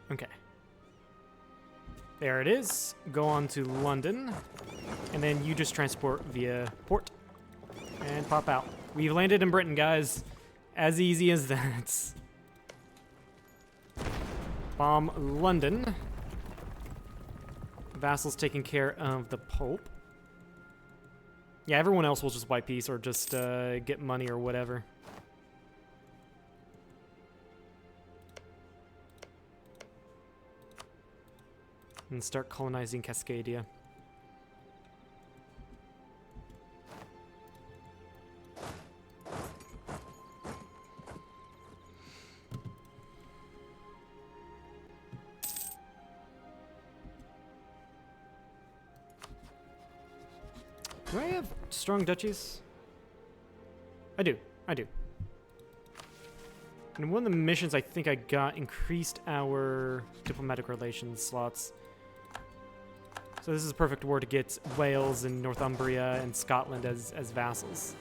Okay. There it is. Go on to London. And then you just transport via port. And pop out. We've landed in Britain, guys. As easy as that. Bomb London. Vassals taking care of the Pope. Yeah, everyone else will just buy peace or just get money or whatever. And start colonizing Cascadia. Do I have strong duchies? I do. And one of the missions I think I got increased our diplomatic relations slots. So this is a perfect war to get Wales and Northumbria and Scotland as vassals.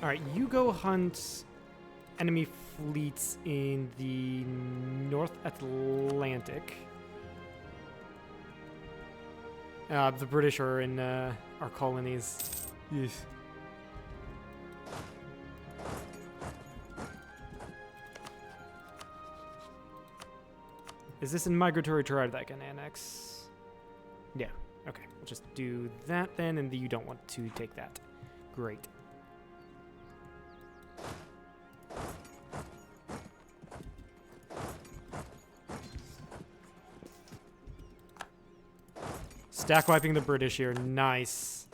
Alright, you go hunt enemy fleets in the North Atlantic. The British are in our colonies. Yes. Is this in migratory triad that I can annex? Yeah, okay. We'll just do that then, and you don't want to take that. Great. Stack wiping the British here. Nice.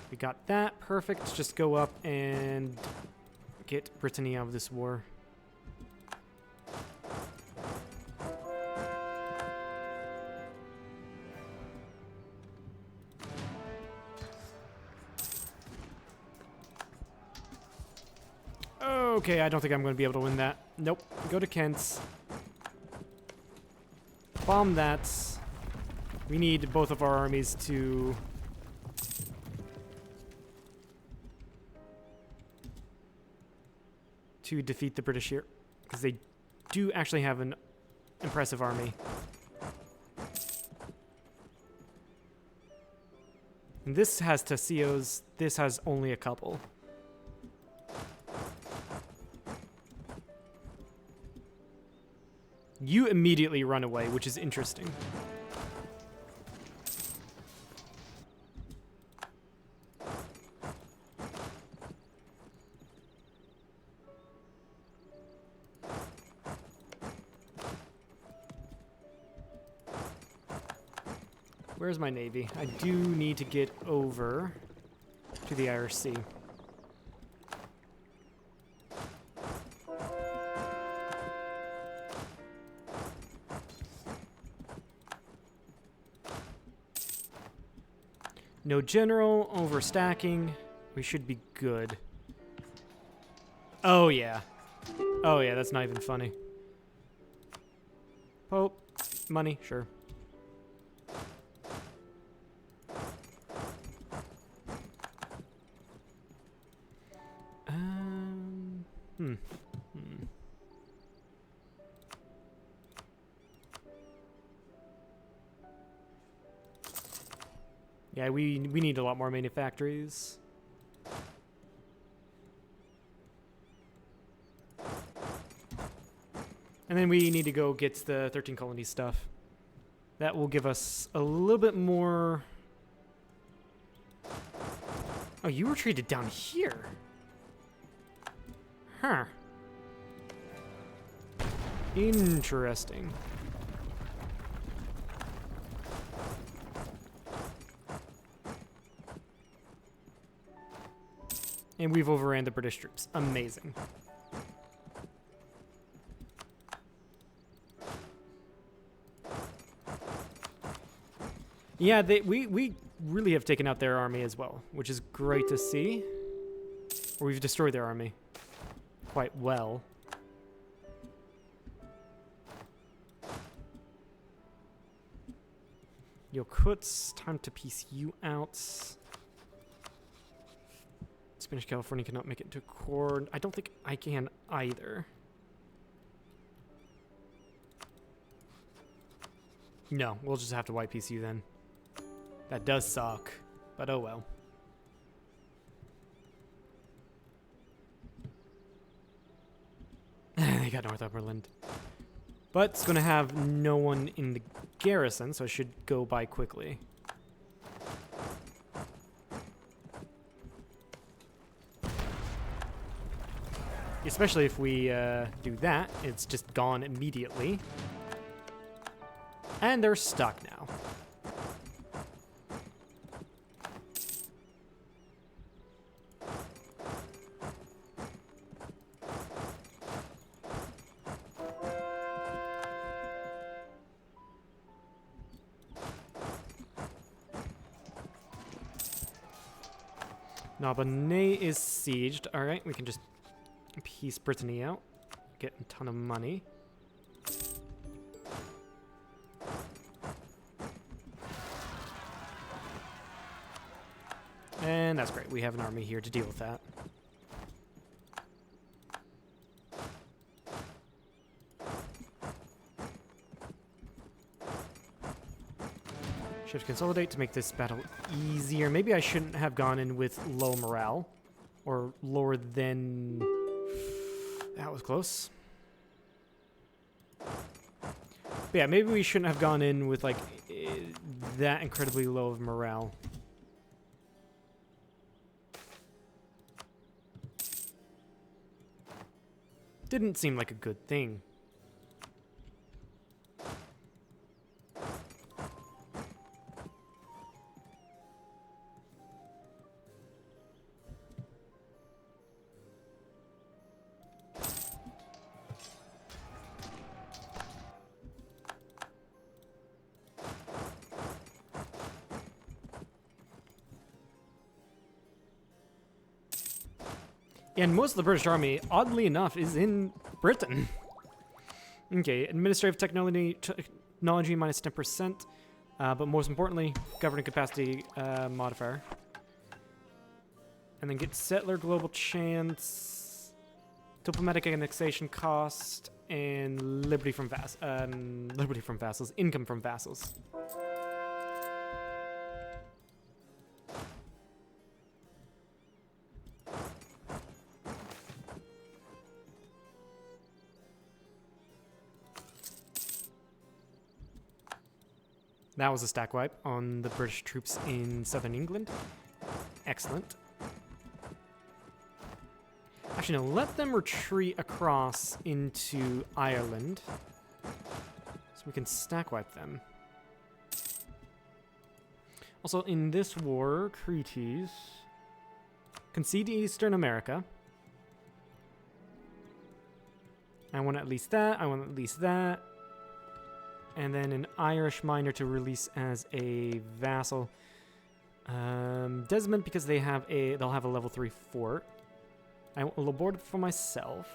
We got that. Perfect. Just go up and get Brittany out of this war. Okay, I don't think I'm going to be able to win that. Nope. Go to Kent. Bomb that. We need both of our armies to defeat the British here, because they do actually have an impressive army. And this has Tassios. This has only a couple. You immediately run away, which is interesting. Where's my navy? I do need to get over to the Irish Sea. No general, overstacking. We should be good. Oh, yeah. Oh, yeah, that's not even funny. Pope. Money, sure. Yeah, we need a lot more manufactories. And then we need to go get the 13 colony stuff. That will give us a little bit more... Oh, you retreated down here. Huh. Interesting. And we've overran the British troops. Amazing. Yeah, we really have taken out their army as well, which is great to see. Or we've destroyed their army quite well. Yokuts, time to piece you out. Spanish California cannot make it to Accord. I don't think I can either. No, we'll just have to YPC then. That does suck, but oh well. They got Northumberland. But it's going to have no one in the garrison, so I should go by quickly. Especially if we do that, it's just gone immediately. And they're stuck now. Narbonne is sieged. Alright, we can just piece Brittany out. Get a ton of money. And that's great. We have an army here to deal with that. Should consolidate to make this battle easier. Maybe I shouldn't have gone in with low morale. Or lower than... That was close. But yeah, maybe we shouldn't have gone in with, like, that incredibly low of morale. Didn't seem like a good thing. And most of the British Army, oddly enough, is in Britain. Okay, administrative technology minus 10%, but most importantly, governing capacity modifier. And then get settler global chance, diplomatic annexation cost, and liberty from vassals, income from vassals. That was a stack wipe on the British troops in southern England. Excellent. Actually, no, let them retreat across into Ireland so we can stack wipe them. Also, in this war, Cretes concede Eastern America. I want at least that. I want at least that. And then an Irish miner to release as a vassal. Desmond, because they'll have a level 3 fort. I will abort it for myself.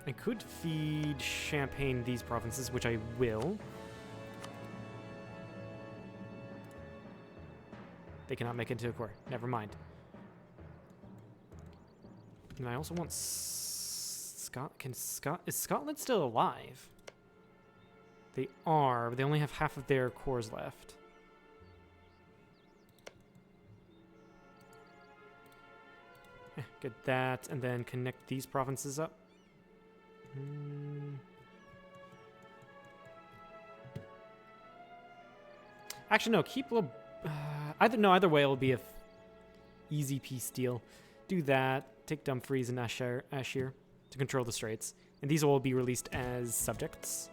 I could feed Champagne these provinces, which I will. They cannot make it into a core. Never mind. And I also want is Scotland still alive? They are, but they only have half of their cores left. Get that, and then connect these provinces up. Actually, no. Keep either way, it'll be a easy peace deal. Do that. Take Dumfries and Ashir to control the straits, and these will all be released as subjects.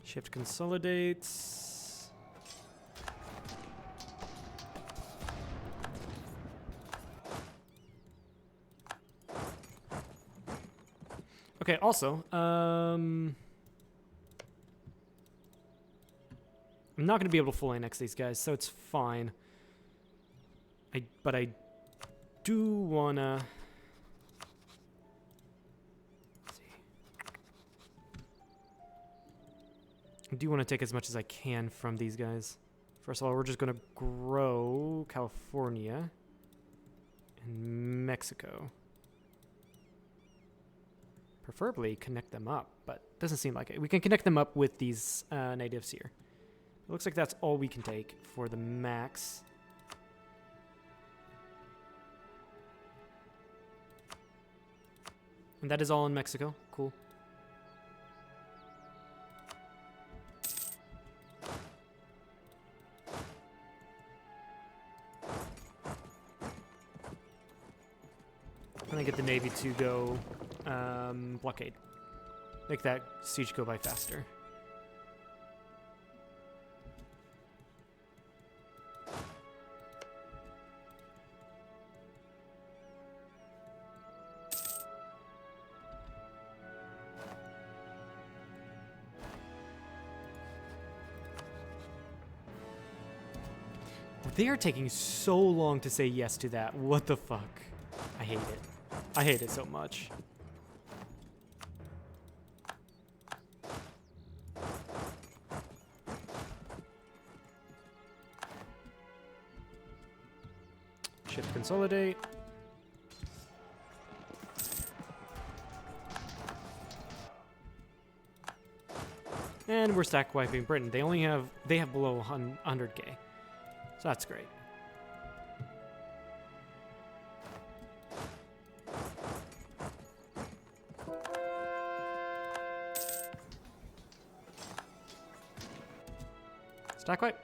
Shift consolidates. Okay, also, I'm not going to be able to full annex these guys, so it's fine. But I do want to... I do want to take as much as I can from these guys. First of all, we're just going to grow California and Mexico. Preferably connect them up, but doesn't seem like it. We can connect them up with these natives here. It looks like that's all we can take for the max. And that is all in Mexico. Cool. And I get the Navy to go blockade. Make that siege go by faster. They are taking so long to say yes to that. What the fuck? I hate it. I hate it so much. Shift consolidate. And we're stack wiping Britain. They have below 100k. So that's great. Stack wipe?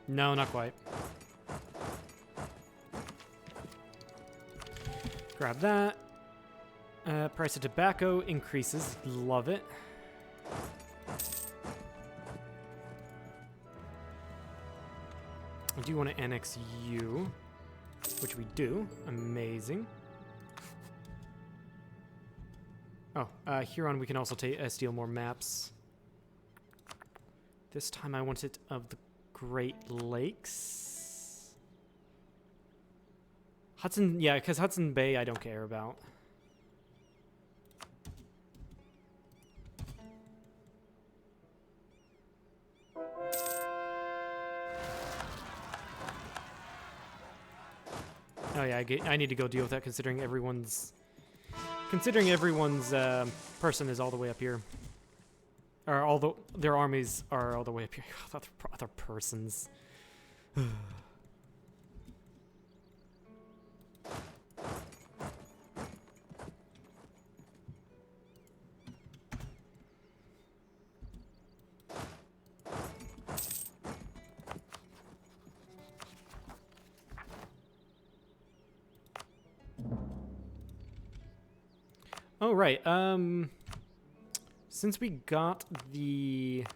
No, not quite. Grab that. Price of tobacco increases. Love it. I do want to annex you, which we do. Amazing. Oh, Huron, we can also steal more maps. This time I want it of the Great Lakes. Hudson, yeah, because Hudson Bay I don't care about. Oh yeah, I need to go deal with that considering everyone's person is all the way up here. Or although their armies are all the way up here. Other persons. Oh, right. Since we got the...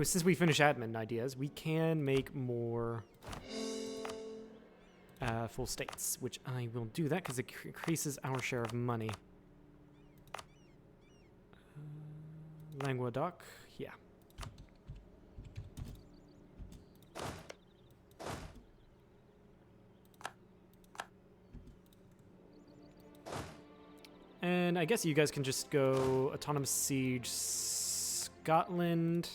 since we finished admin ideas, we can make more full states, which I will do that because it increases our share of money. Languedoc, yeah. And I guess you guys can just go autonomous siege Scotland,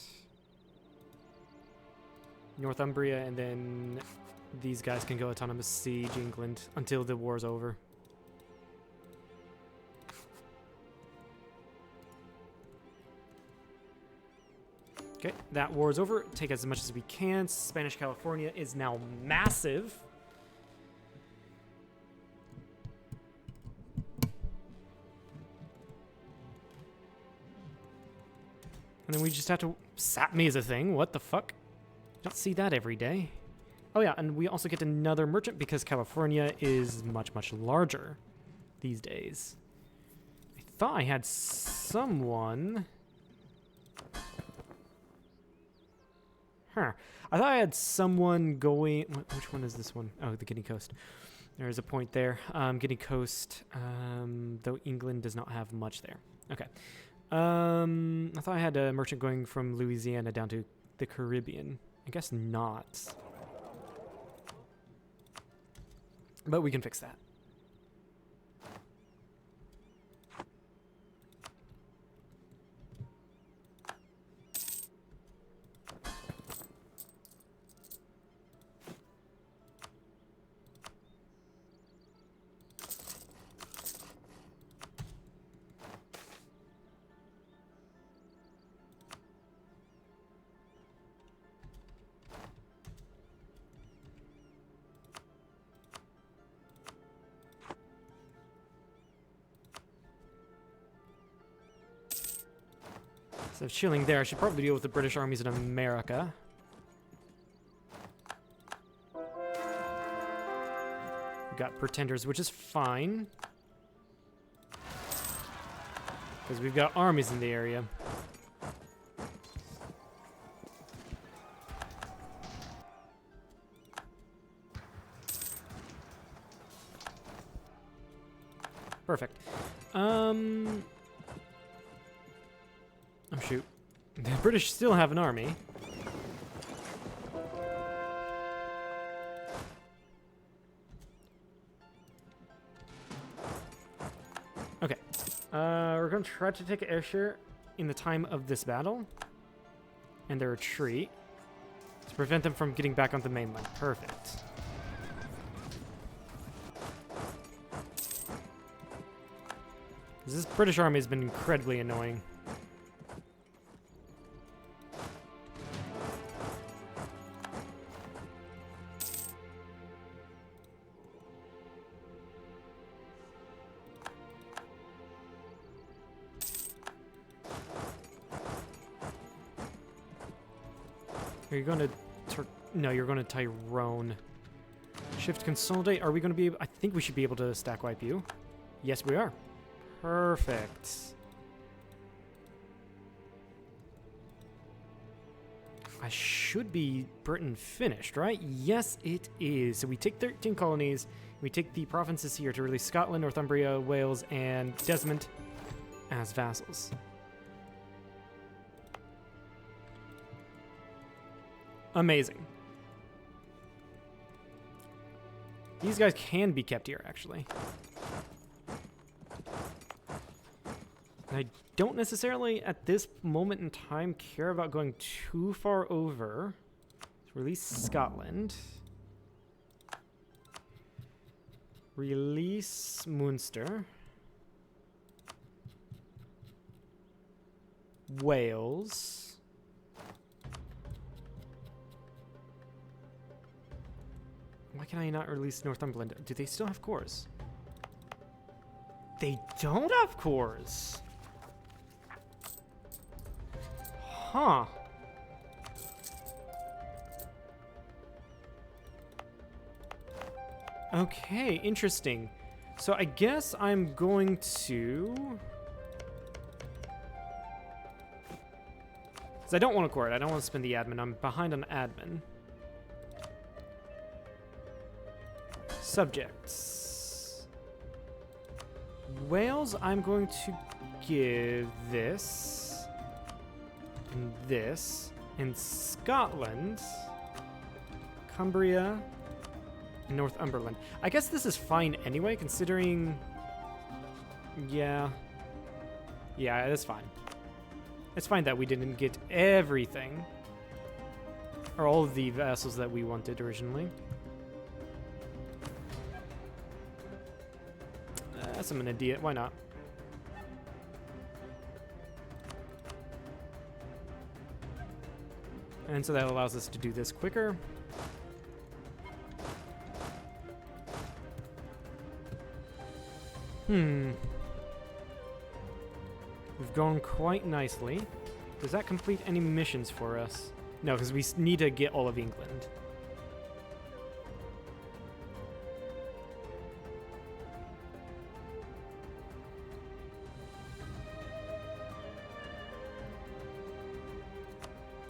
Northumbria, and then these guys can go autonomous siege England until the war's over. Okay, that war is over. Take as much as we can. Spanish California is now massive. And then we just have to... Sap me is a thing. What the fuck? Don't see that every day. Oh yeah, and we also get another merchant because California is much, much larger these days. I thought I had someone... Huh. I thought I had someone going... Which one is this one? Oh, the Guinea Coast. There's a point there. Guinea Coast, though England does not have much there. Okay. I thought I had a merchant going from Louisiana down to the Caribbean. I guess not. But we can fix that. So chilling there, I should probably deal with the British armies in America. We got pretenders, which is fine. Because we've got armies in the area. Perfect. Oh, shoot. The British still have an army. Okay. We're going to try to take Ayrshire in the time of this battle. And their retreat. To prevent them from getting back on the mainland. Perfect. This British army has been incredibly annoying. Are you going to... No, you're going to Tyrone. Shift consolidate. Are we going to be... I think we should be able to stack wipe you. Yes, we are. Perfect. I should be Britain finished, right? Yes, it is. So we take 13 colonies. We take the provinces here to release Scotland, Northumbria, Wales, and Desmond as vassals. Amazing. These guys can be kept here, actually. And I don't necessarily, at this moment in time, care about going too far over. Let's release Scotland. Release Munster. Wales. Why can I not release Northumberland? Do they still have cores? They don't have cores. Huh. Okay, interesting. So I guess I'm going to... Because I don't want to court. I don't want to spend the admin. I'm behind on admin. Subjects. Wales, I'm going to give this. And this. In Scotland. Cumbria. Northumberland. I guess this is fine anyway, considering... Yeah. Yeah, it is fine. It's fine that we didn't get everything. Or all of the vassals that we wanted originally. That's an idiot. Why not? And so that allows us to do this quicker. We've gone quite nicely. Does that complete any missions for us? No, because we need to get all of England.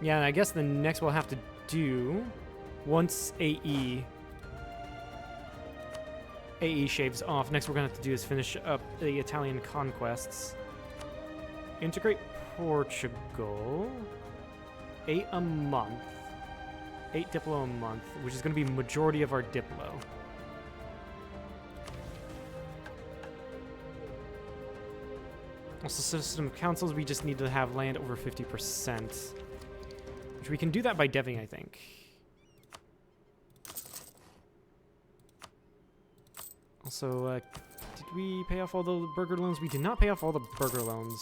Yeah, and I guess the next we'll have to do, once AE shaves off, next we're going to have to do is finish up the Italian conquests. Integrate Portugal. 8 a month. 8 Diplo a month, which is going to be majority of our Diplo. Also, system of councils, we just need to have land over 50%. Which we can do that by deving, I think. Also, did we pay off all the burger loans? We did not pay off all the burger loans.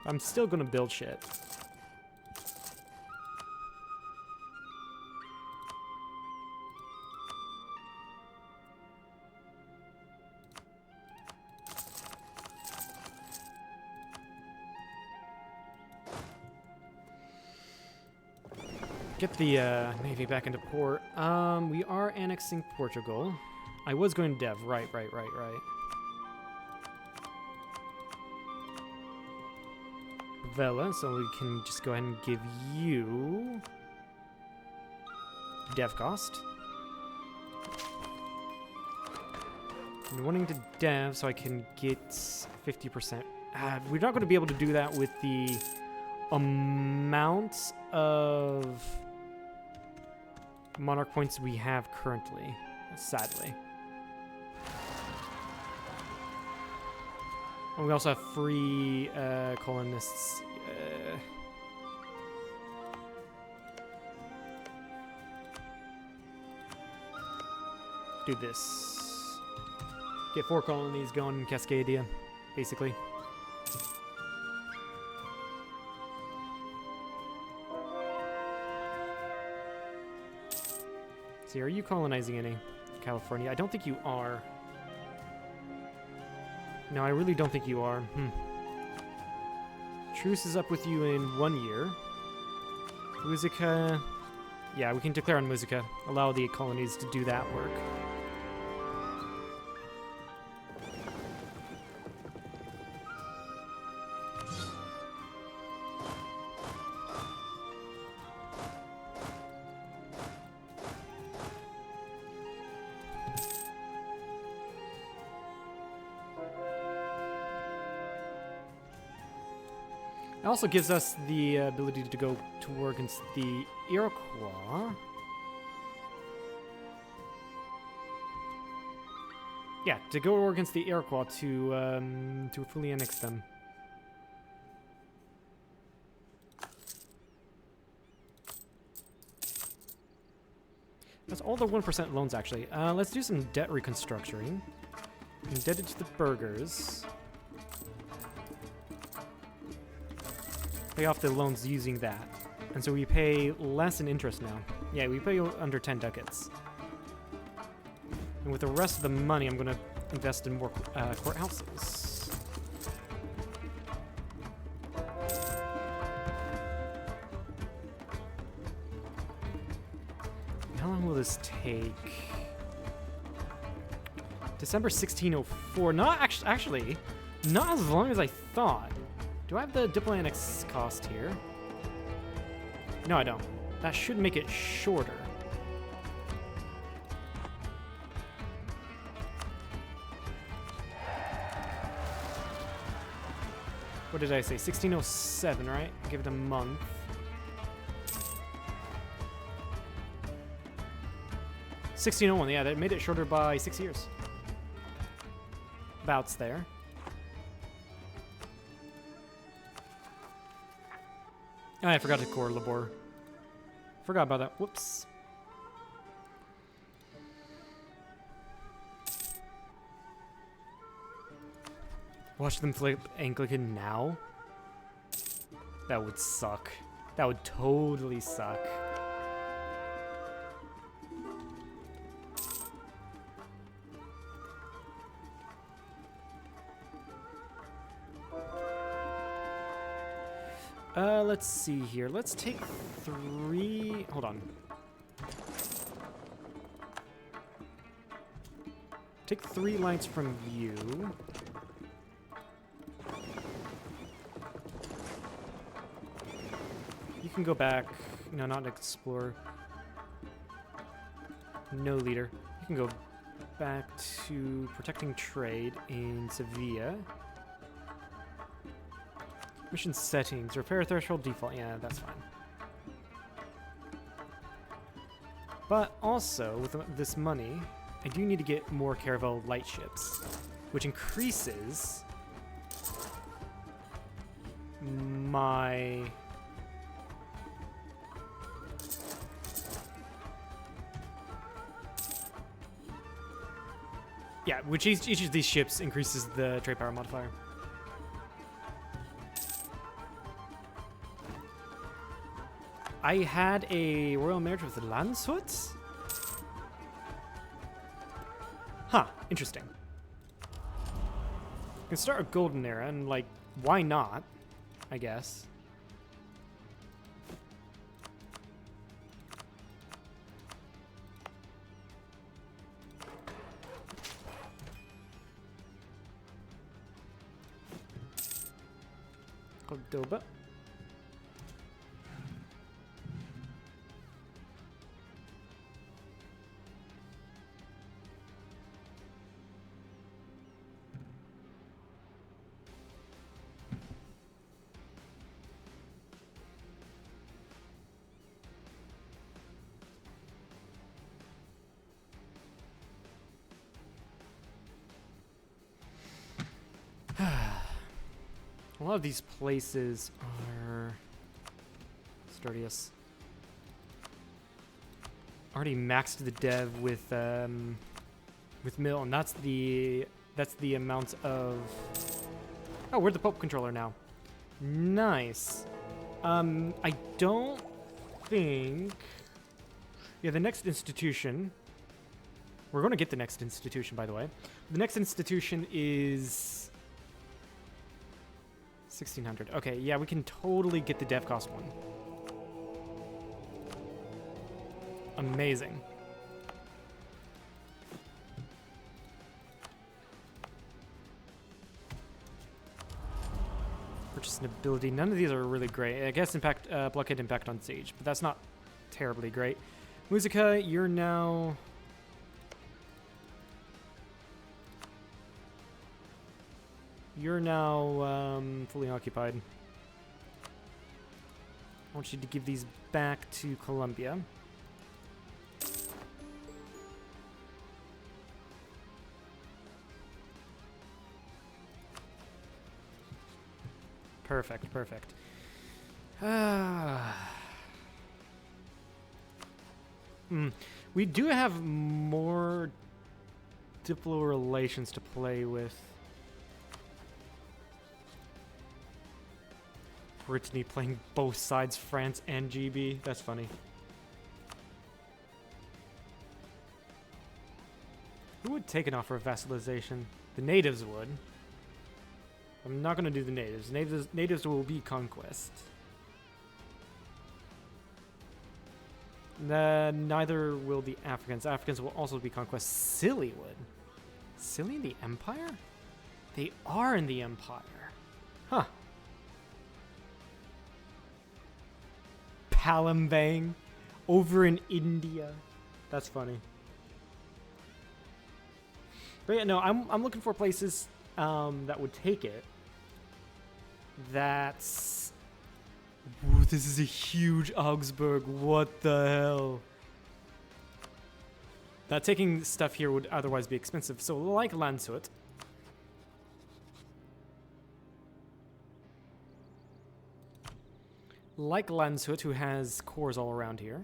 I'm still gonna build shit. Get the Navy back into port. We are annexing Portugal. I was going to dev. Right. Vela, so we can just go ahead and give you dev cost. I'm wanting to dev so I can get 50%. We're not going to be able to do that with the amount of monarch points we have currently, sadly. And we also have free colonists. Do this. Get 4 colonies going in Cascadia, basically. See, are you colonizing any California? I don't think you are. No, I really don't think you are. Truce is up with you in 1 year. Musica... Yeah, we can declare on Musica. Allow the colonies to do that work. It also gives us the ability to go to war against the Iroquois. Yeah, to go to war against the Iroquois to fully annex them. That's all the 1% loans, actually. Let's do some debt reconstructing. Indebted to the burghers. Pay off the loans using that. And so we pay less in interest now. Yeah, we pay under 10 ducats. And with the rest of the money, I'm going to invest in more courthouses. How long will this take? December 1604. Not actually, not as long as I thought. Do I have the diplomatic cost here? No, I don't. That should make it shorter. What did I say? 1607, right? Give it a month. $1601, yeah, that made it shorter by 6 years. Bouts there. Oh, I forgot to core labor. Forgot about that. Whoops. Watch them flip Anglican now? That would suck. That would totally suck. Let's see here. Let's take 3... Hold on. Take 3 lights from you. You can go back. No, not explore. No leader. You can go back to protecting trade in Sevilla. Mission settings. Repair threshold default. Yeah, that's fine. But also, with this money, I do need to get more Caravel light ships, which increases my... Yeah, which each of these ships increases the trade power modifier. I had a royal marriage with the Landshuts? Huh, interesting. I can start a golden era, and like, why not? I guess. Cordoba. A lot of these places are sturdiest. Already maxed the dev with mill, and that's the amount of. Oh, we're the Pope controller now. Nice. I don't think. Yeah, the next institution. We're going to get the next institution, by the way. The next institution is 1600. Okay, yeah, we can totally get the dev cost one. Amazing. Purchase an ability. None of these are really great. I guess impact, blockade impact on siege, but that's not terribly great. Musica, you're now... You're now fully occupied. I want you to give these back to Colombia. Perfect, perfect. We do have more diplo relations to play with. Brittany playing both sides, France and GB. That's funny. Who would take an offer of vassalization? The natives would. I'm not going to do the natives. Natives will be conquest. Neither will the Africans. Africans will also be conquest. Silly would. Silly in the Empire? They are in the Empire. Huh. Palembang over in India. That's funny. But yeah, no, I'm looking for places that would take it. That's... Ooh, this is a huge Augsburg. What the hell? Taking stuff here would otherwise be expensive. So like Landshut. Like Landshut, who has cores all around here.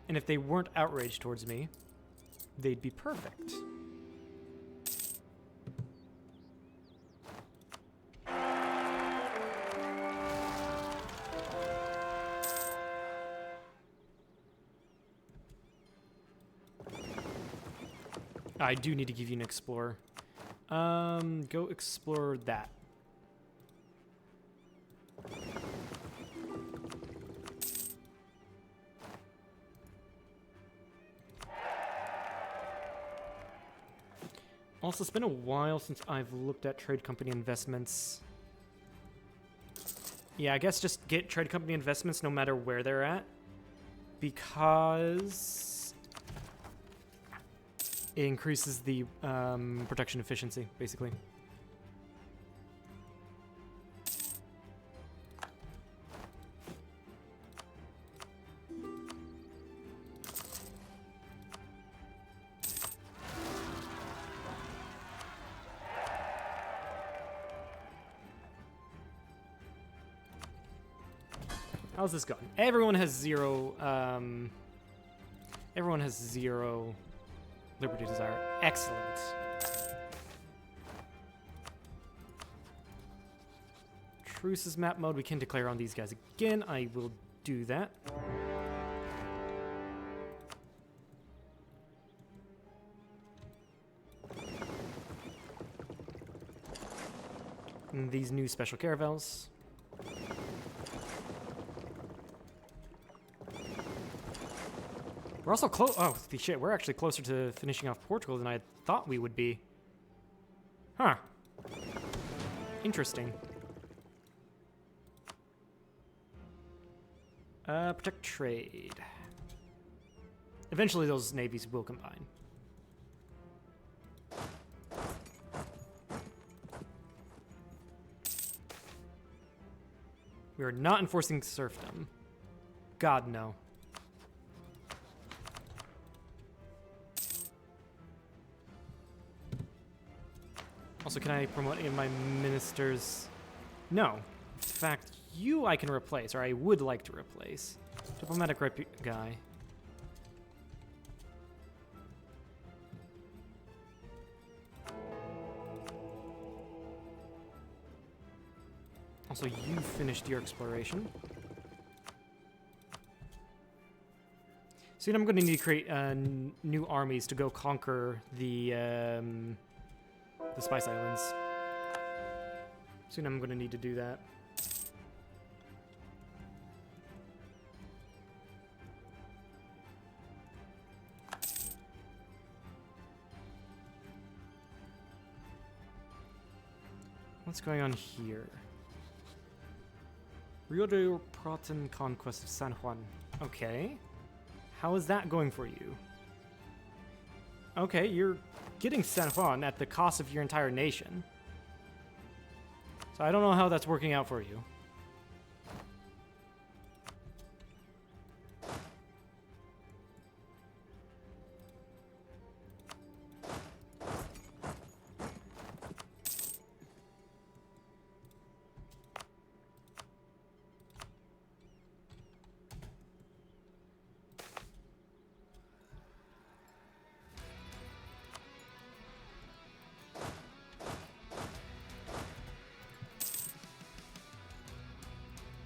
And if they weren't outraged towards me, they'd be perfect. I do need to give you an explorer. Go explore that. Also, it's been a while since I've looked at trade company investments. Yeah, I guess just get trade company investments no matter where they're at. Because it increases the production efficiency, basically. How's this going? Everyone has zero. Everyone has zero liberty desire. Excellent. Truce's map mode. We can declare on these guys again. I will do that. And these new special caravels. We're also close. Oh, shit. We're actually closer to finishing off Portugal than I thought we would be. Huh. Interesting. Protect trade. Eventually, those navies will combine. We are not enforcing serfdom. God, no. Also, can I promote any of my ministers? No. In fact, you I can replace, or I would like to replace. Diplomatic guy. Also, you finished your exploration. Soon I'm going to need to create new armies to go conquer the Spice Islands. Soon I'm going to need to do that. What's going on here? Rio de Proton Conquest of San Juan. Okay. How is that going for you? Okay, you're getting San Juan at the cost of your entire nation. So I don't know how that's working out for you.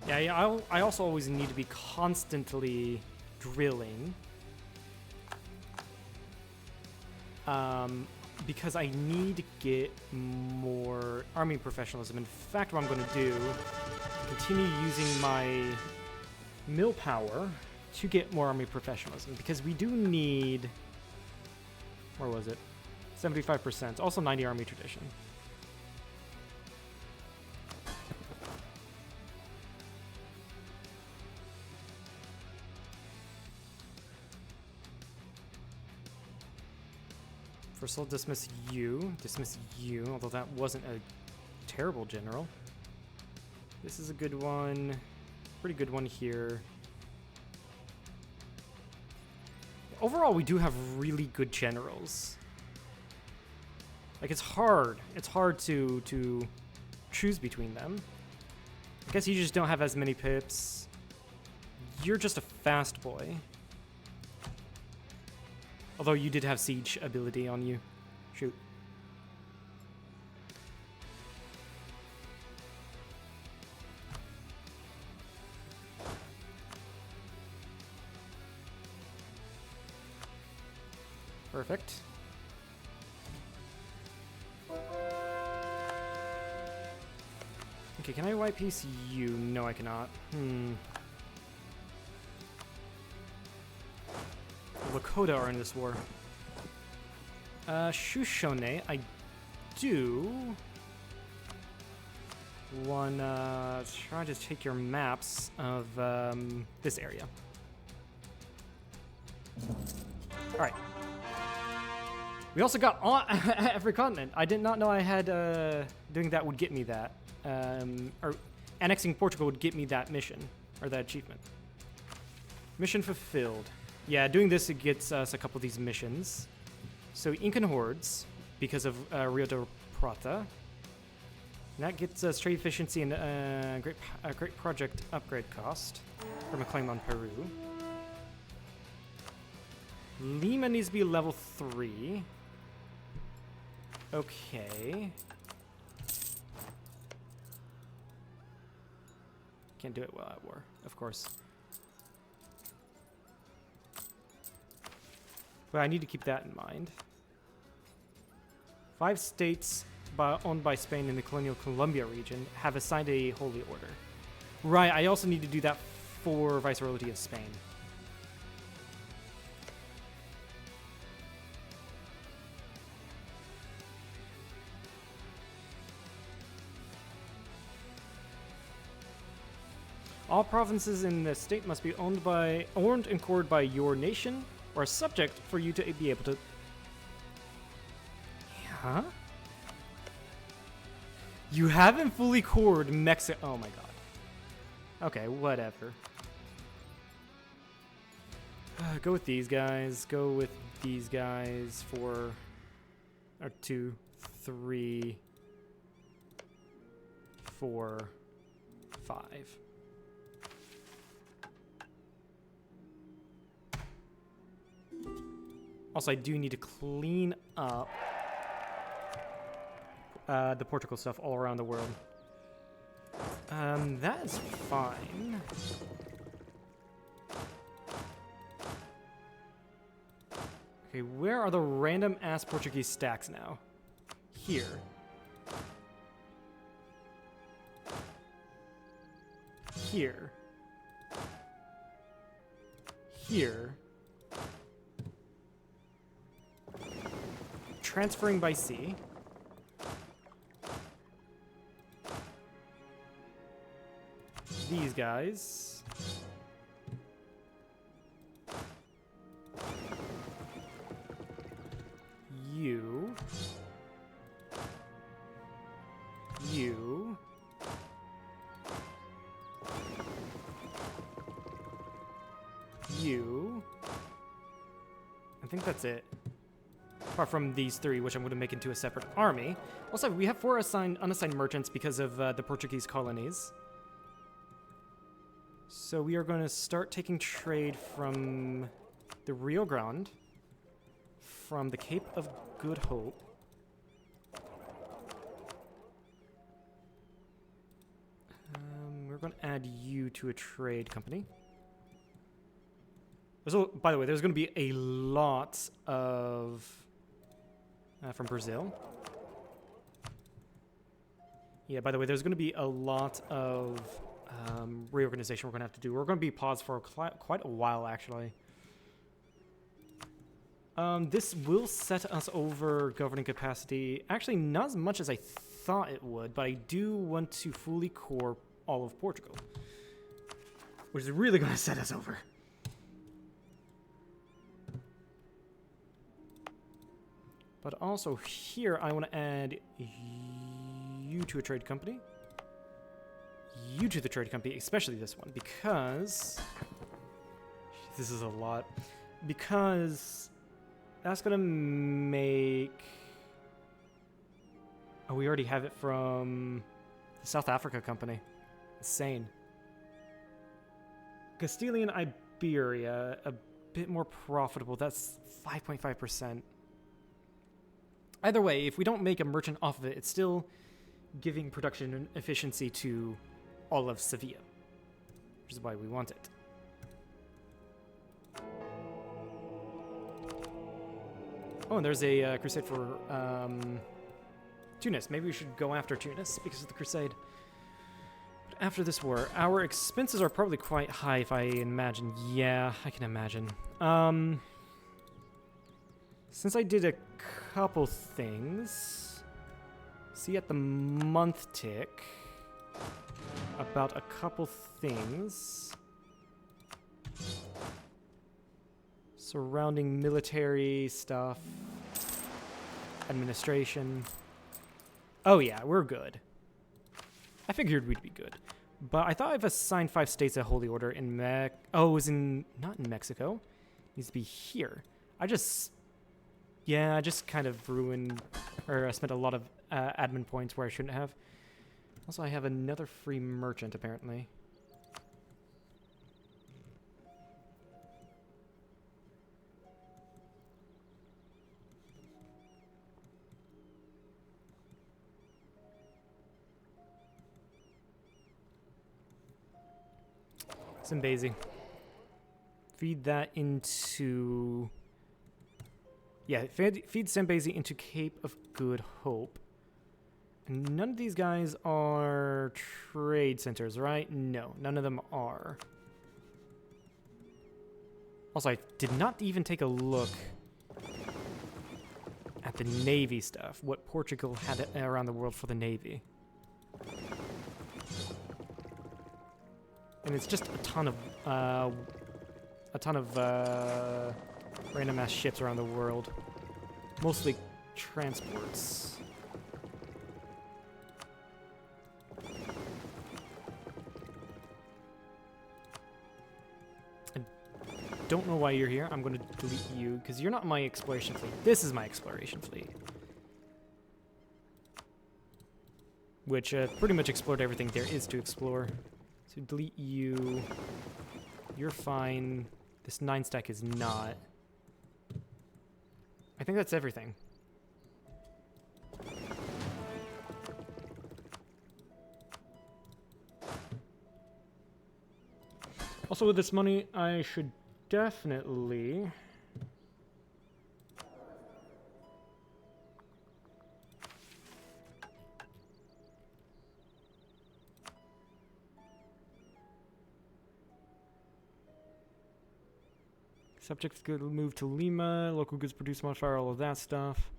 Yeah, I also always need to be constantly drilling. Because I need to get more army professionalism. In fact, what I'm going to do, continue using my mill power to get more army professionalism. Because we do need Where was it? 75%. Also 90 army tradition. First I'll dismiss you. Dismiss you, although that wasn't a terrible general. This is a good one. Pretty good one here. Overall, we do have really good generals. Like, it's hard. It's hard to choose between them. I guess you just don't have as many pips. You're just a fast boy. Although you did have siege ability on you. Shoot. Perfect. Okay, can I white piece you? No, I cannot. Lakota are in this war. Shoshone, I do wanna try to take your maps of this area. Alright. We also got on every continent. I did not know I had doing that would get me that. Or annexing Portugal would get me that mission, or that achievement. Mission fulfilled. Yeah, doing this, it gets us a couple of these missions. So Incan hordes, because of Rio de Prata. And that gets us trade efficiency and great project upgrade cost from a claim on Peru. Lima needs to be level 3. Okay. Can't do it while at war, of course. But I need to keep that in mind. 5 states owned by Spain in the colonial Colombia region have assigned a holy order. Right, I also need to do that for Viceroyalty of Spain. All provinces in the state must be owned and cored by your nation, or a subject for you to be able to... Huh? You haven't fully cored Mexico... Oh my god. Okay, whatever. Go with these guys. Go with these guys for... Or 2, 3, 4, 5. Also, I do need to clean up the Portugal stuff all around the world. That is fine. Okay, where are the random ass Portuguese stacks now? Here. Here. Here. Transferring by sea. These guys. You. You. You. I think that's it. Apart from these 3, which I'm going to make into a separate army. Also, we have 4 unassigned merchants because of the Portuguese colonies. So we are going to start taking trade from the Rio Grande, from the Cape of Good Hope. We're going to add you to a trade company. By the way, there's going to be a lot of... from Brazil. Yeah, by the way, there's going to be a lot of reorganization we're going to have to do. We're going to be paused for quite a while, actually. This will set us over governing capacity. Actually, not as much as I thought it would, but I do want to fully core all of Portugal, which is really going to set us over. But also here, I want to add you to a trade company. You to the trade company, especially this one, because this is a lot. Because that's going to make... Oh, we already have it from the South Africa company. Insane. Castilian Iberia, a bit more profitable. That's 5.5%. Either way, if we don't make a merchant off of it, it's still giving production and efficiency to all of Sevilla, which is why we want it. Oh, and there's a crusade for Tunis. Maybe we should go after Tunis because of the crusade. But after this war, our expenses are probably quite high, if I imagine. Yeah, I can imagine. Since I did a couple things, see at the month tick about a couple things surrounding military stuff, administration. Oh yeah, we're good. I figured we'd be good, but I thought I've assigned 5 states a holy order in oh, it was not in Mexico. It needs to be here. I just kind of ruined, or I spent a lot of admin points where I shouldn't have. Also, I have another free merchant, apparently. Zambezi. Feed that into... Yeah, feed Zambezi into Cape of Good Hope. And none of these guys are trade centers, right? No, none of them are. Also, I did not even take a look at the Navy stuff, what Portugal had around the world for the Navy. And it's just a ton of random ass ships around the world. Mostly transports. I don't know why you're here. I'm going to delete you because you're not my exploration fleet. This is my exploration fleet. Which pretty much explored everything there is to explore. So delete you. You're fine. This 9 stack is not. I think that's everything. Also, with this money, I should definitely... Subjects could move to Lima, local goods produce modifier, all of that stuff.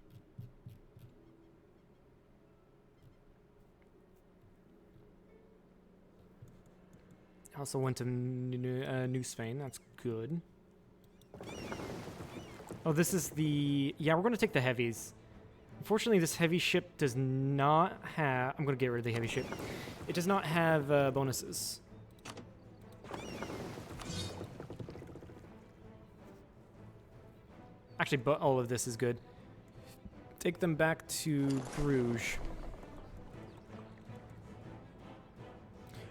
I also went to New Spain, that's good. Oh, this is the... Yeah, we're going to take the heavies. Unfortunately, this heavy ship does not have... I'm going to get rid of the heavy ship. It does not have bonuses. Actually, but all of this is good. Take them back to Bruges.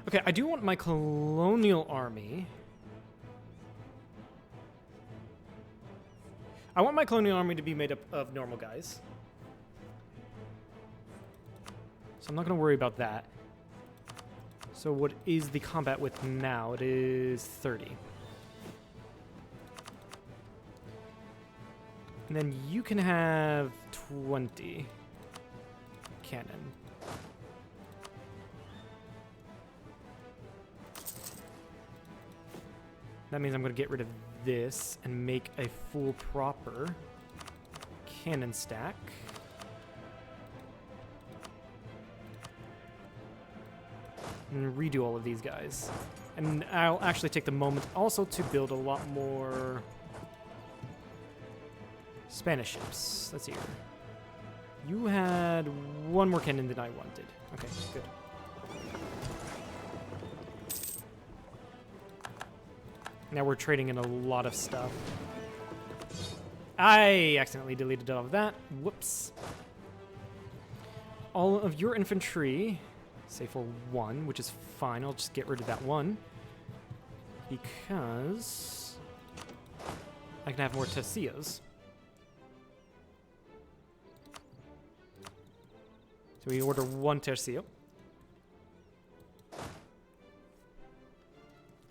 Okay, I do want my colonial army. I want my colonial army to be made up of normal guys. So I'm not going to worry about that. So what is the combat width now? It is 30. And then you can have 20 cannon. That means I'm going to get rid of this and make a full proper cannon stack. And redo all of these guys. And I'll actually take the moment also to build a lot more Spanish ships. Let's see here. You had one more cannon than I wanted. Okay, good. Now we're trading in a lot of stuff. I accidentally deleted all of that. Whoops. All of your infantry, save for one, which is fine. I'll just get rid of that one. Because I can have more tercios. So we order one tercio.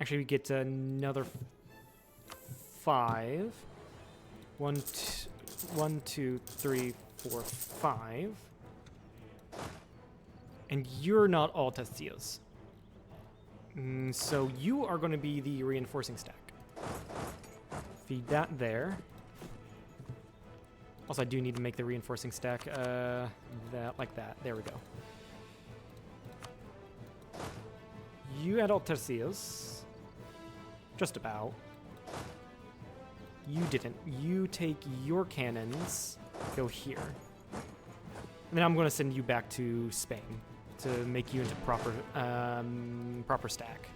Actually, we get another 5. 1, 2, 3, 4, 5. And you're not all tercios. So you are going to be the reinforcing stack. Feed that there. Also, I do need to make the reinforcing stack that like that. There we go. You had all tercios. Just about. You didn't. You take your cannons, go here. And then I'm going to send you back to Spain to make you into proper stack.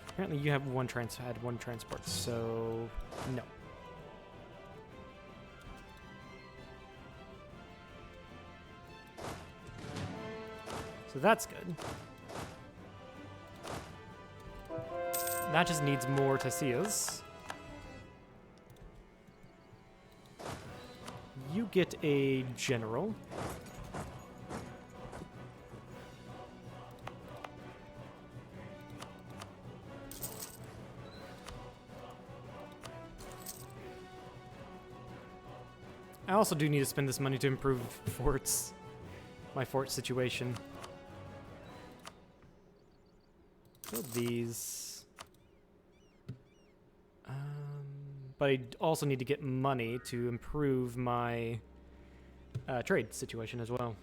Apparently you have one transport, so no. So that's good. That just needs more tercios. You get a general. I also do need to spend this money to improve forts. My fort situation. Build these. But I also need to get money to improve my trade situation as well.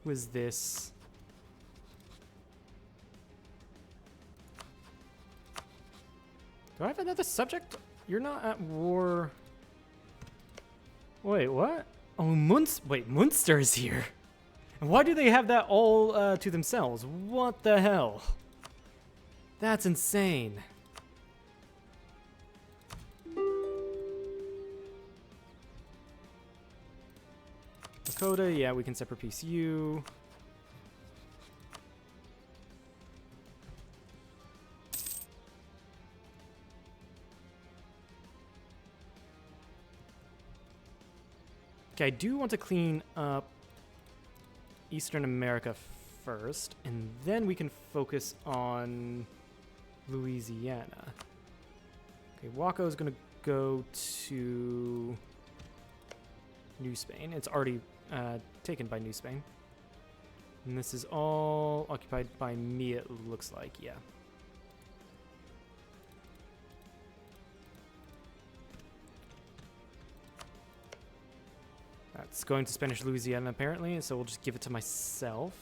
Who is this? Do I have another subject? You're not at war. Wait, what? Oh, Munster is here. And why do they have that all to themselves? What the hell? That's insane. Dakota, yeah, we can separate piece you. Okay, I do want to clean up Eastern America first, and then we can focus on Louisiana. Okay, Waco is going to go to New Spain. It's already taken by New Spain. And this is all occupied by me, it looks like, yeah. That's going to Spanish Louisiana, apparently, so we'll just give it to myself.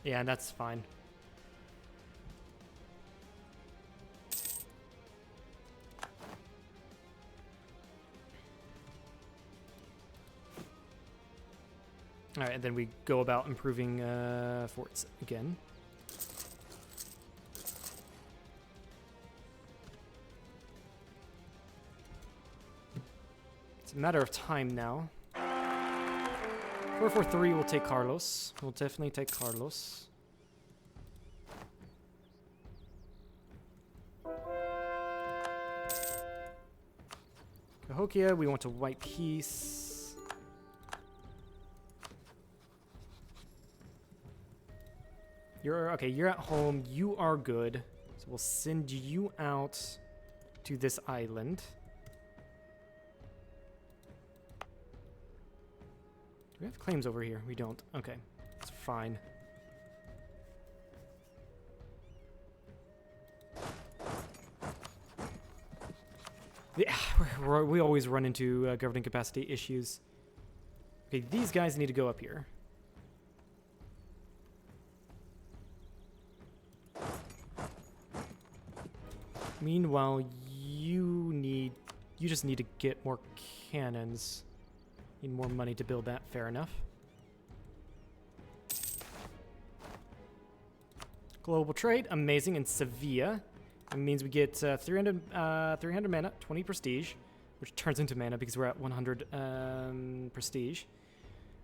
Yeah, that's fine. All right, and then we go about improving forts again. It's a matter of time now. 443 will take Carlos. We'll definitely take Carlos. Cahokia. We want to white peace. You're okay. You're at home. You are good. So we'll send you out to this island. Do we have claims over here? We don't. Okay, it's fine. Yeah, we always run into governing capacity issues. Okay, these guys need to go up here. Meanwhile, you just need to get more cannons. Need more money to build that, fair enough. Global trade, amazing, in Sevilla. It means we get 300 mana, 20 prestige, which turns into mana because we're at 100 prestige.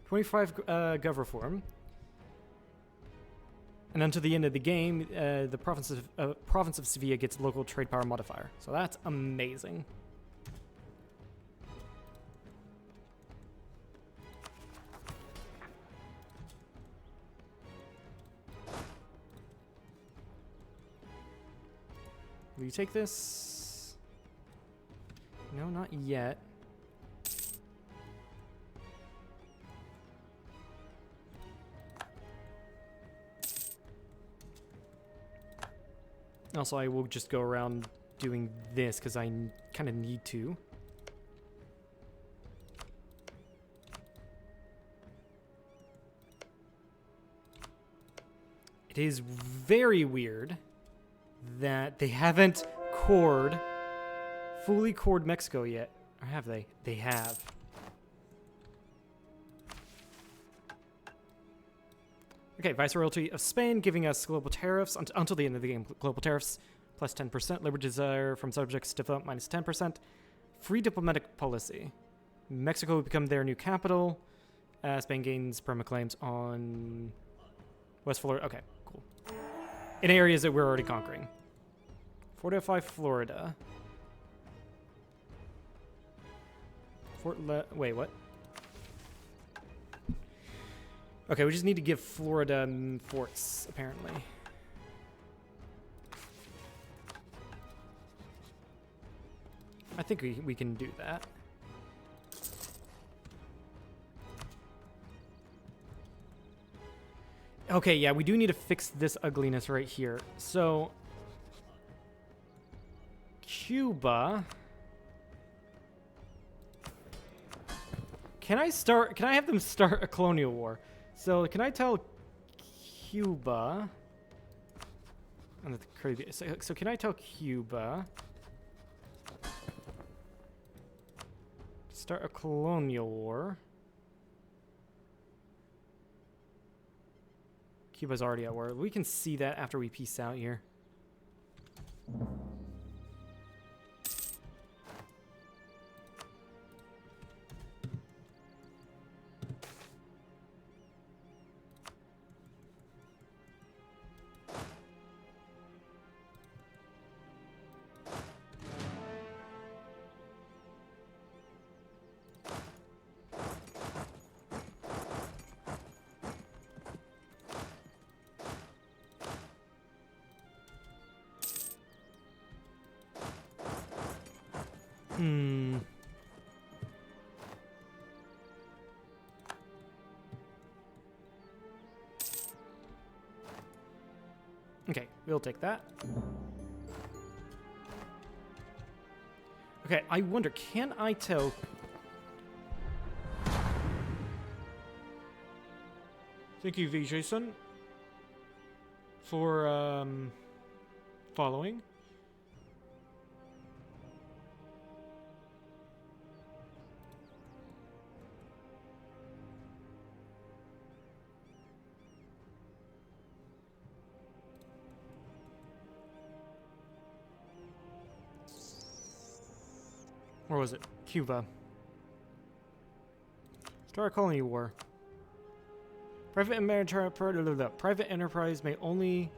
25 gov reform. And until the end of the game, the province of Sevilla gets local trade power modifier. So that's amazing. Will you take this? No, not yet. Also, I will just go around doing this because I kind of need to. It is very weird that they haven't fully cored Mexico yet. Or have they? They have. Okay, Viceroyalty of Spain giving us global tariffs until the end of the game. Global tariffs plus 10%. Liberty desire from subjects to develop minus 10%. Free diplomatic policy. Mexico will become their new capital. Spain gains perma claims on West Florida. Okay, cool. In areas that we're already conquering. Fortify Florida. Wait, what? Okay, we just need to give Florida forts, apparently. I think we can do that. Okay, yeah, we do need to fix this ugliness right here. So, Cuba. Can I have them start a colonial war? So, can I tell Cuba and the Caribbean? So can I tell Cuba start a colonial war? Cuba's already at war. We can see that after we peace out here. Okay, we'll take that. Okay, I wonder, can I tell... Thank you, V. Jason, for following. Or was it Cuba? Start a colony war. Private enterprise may only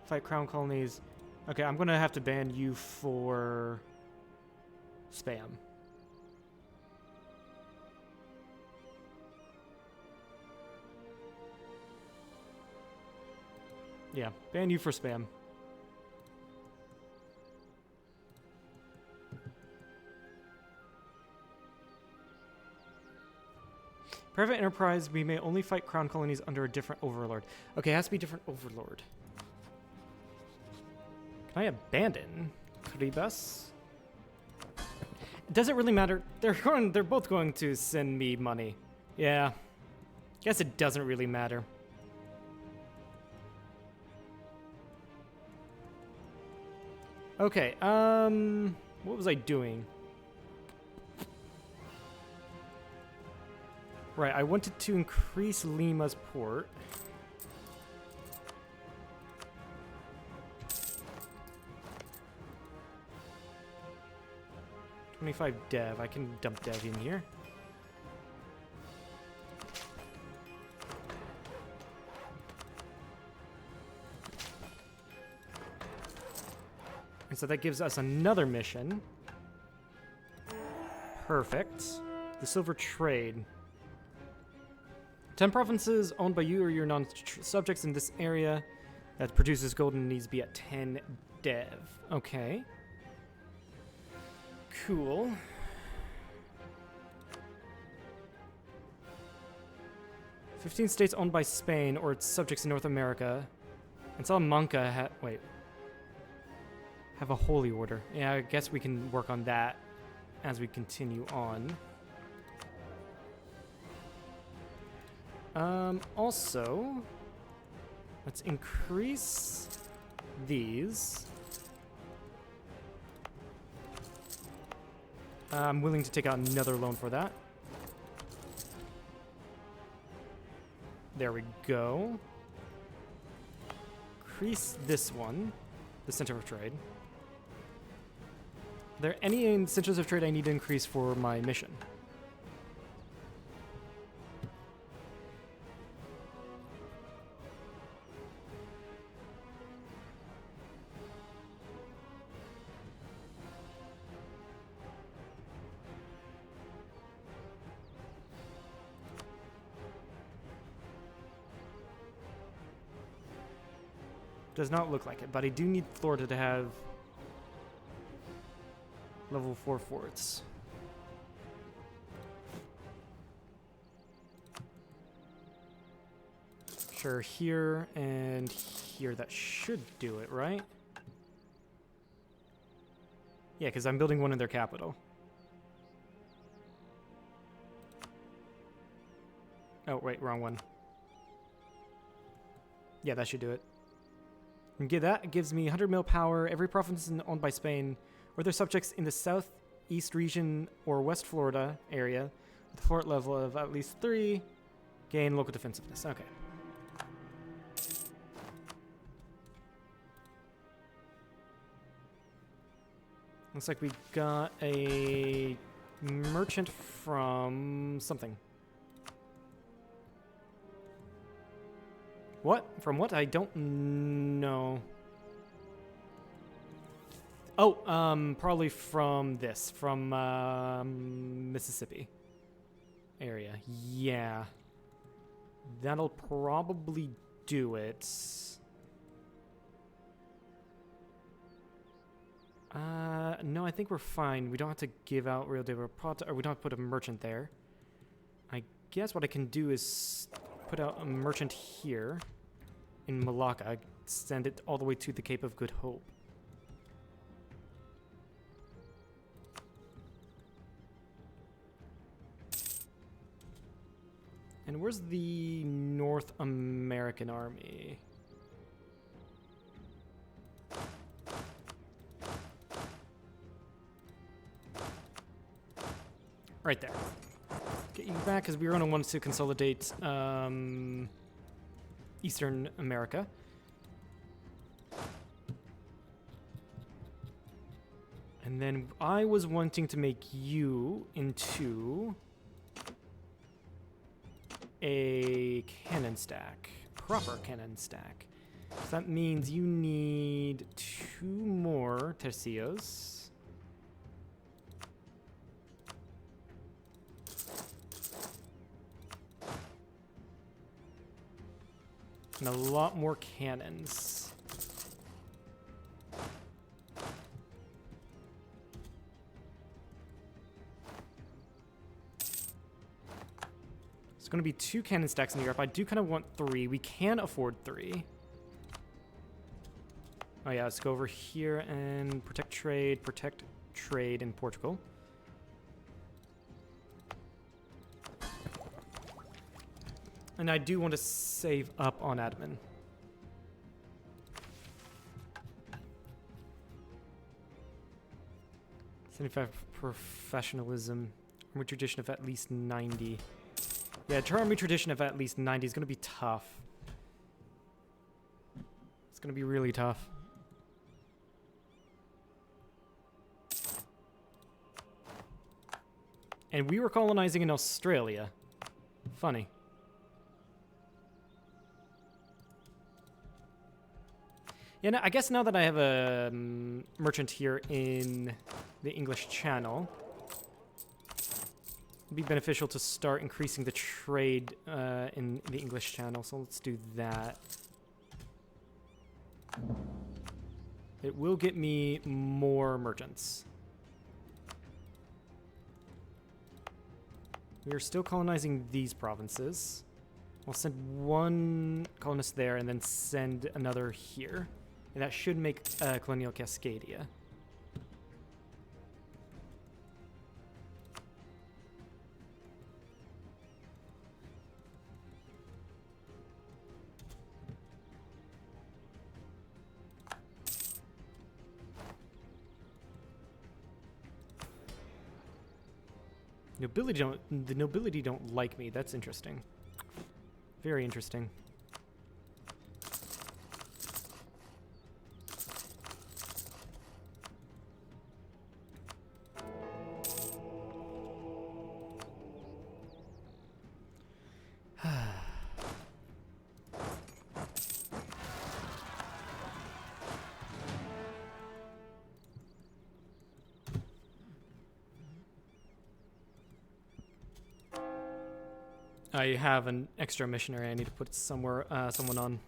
fight crown colonies. Okay, I'm gonna have to ban you for spam. Yeah, ban you for spam. Private enterprise, we may only fight crown colonies under a different overlord. Okay, it has to be different overlord. Can I abandon Kribas? It doesn't really matter. They're both going to send me money. Yeah. Guess it doesn't really matter. Okay, what was I doing? Right, I wanted to increase Lima's port. $25 dev. I can dump dev in here. And so that gives us another mission. Perfect. The silver trade. 10 provinces owned by you or your non-subjects in this area that produces gold and needs to be at 10 dev. Okay. Cool. "15 states owned by Spain or its subjects in North America. And Salamanca have a holy order. Yeah, I guess we can work on that as we continue on. Also, let's increase these. I'm willing to take out another loan for that. There we go. Increase this one, the center of trade. Are there any centers of trade I need to increase for my mission? Does not look like it, but I do need Florida to have level 4 forts. Sure, here and here. That should do it, right? Yeah, because I'm building one in their capital. Oh, wait, wrong one. Yeah, that should do it. And that gives me 100 mil power. Every province owned by Spain or their subjects in the southeast region or West Florida area with a fort level of at least 3 gain local defensiveness. Okay. Looks like we got a merchant from something. What? From what? I don't know. Oh, probably from this. From, Mississippi area. Yeah. That'll probably do it. No, I think we're fine. We don't have to give out Rio de Plata, or we don't have to put a merchant there. I guess what I can do is put out a merchant here in Malacca, send it all the way to the Cape of Good Hope. And where's the North American army? Right there. Get you back because we were going to want to consolidate Eastern America. And then I was wanting to make you into a cannon stack, proper cannon stack. So that means you need 2 more tercios. and a lot more cannons. It's going to be 2 cannon stacks in Europe. I do kind of want 3. We can afford 3. Oh yeah, let's go over here and protect trade in Portugal. And I do want to save up on admin. $75 professionalism. Army tradition of at least 90. Yeah, army tradition of at least 90 is going to be tough. It's going to be really tough. And we were colonizing in Australia. Funny. Yeah, no, I guess now that I have a merchant here in the English Channel, it'd be beneficial to start increasing the trade in the English Channel. So let's do that. It will get me more merchants. We are still colonizing these provinces. I'll send 1 colonist there and then send another here. And that should make Colonial Cascadia. The nobility don't like me. That's interesting. Very interesting. I have an extra missionary I need to put somewhere, someone on.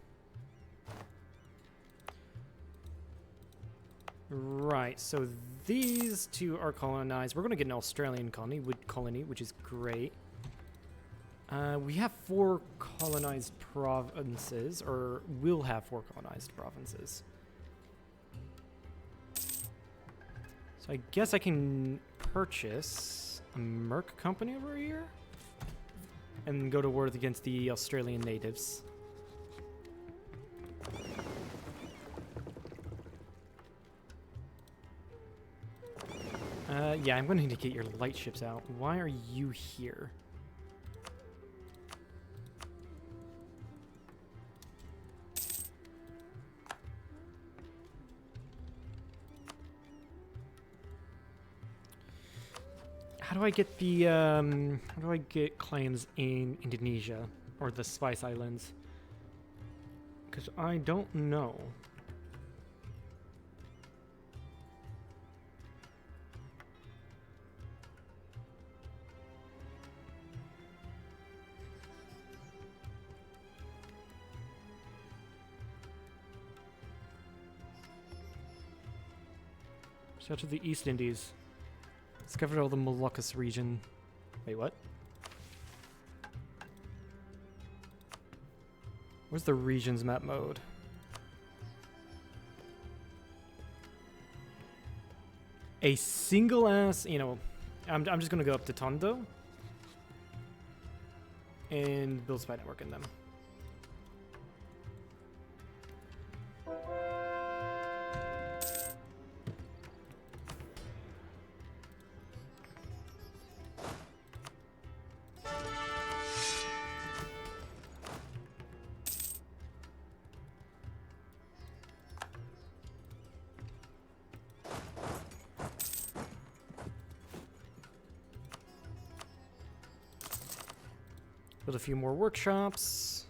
Right, so these 2 are colonized. We're going to get an Australian colony, which is great. We have 4 colonized provinces, or will have 4 colonized provinces. So I guess I can purchase a merc company over here and go to war against the Australian natives. Yeah, I'm going to need to get your light ships out. Why are you here? How do I get the, how do I get claims in Indonesia or the Spice Islands? Because I don't know. Shout to the East Indies. Discovered all the Moluccas region. Wait, what? Where's the regions map mode? A single ass, you know, I'm just gonna go up to Tondo and build spy network in them. Build a few more workshops.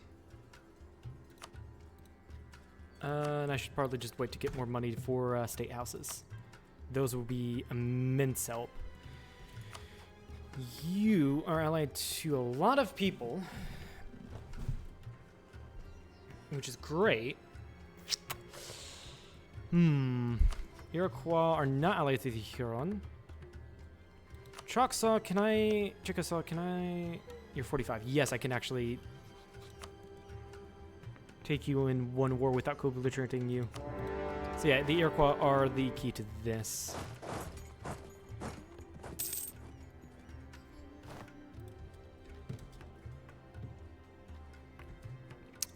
And I should probably just wait to get more money for state houses. Those will be immense help. You are allied to a lot of people. which is great. Iroquois are not allied to the Huron. Choctaw, can I... Chickasaw, can I... You're 45. Yes, I can actually take you in one war without co-belligerenting you. So yeah, the Iroquois are the key to this.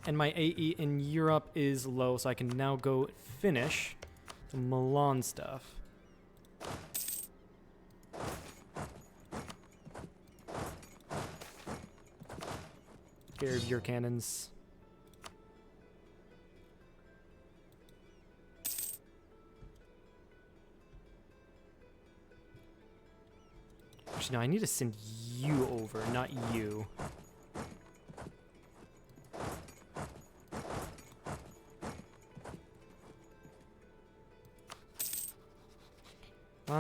And my AE in Europe is low, so I can now go finish the Milan stuff. Care of your cannons. Actually, no, I need to send you over, not you.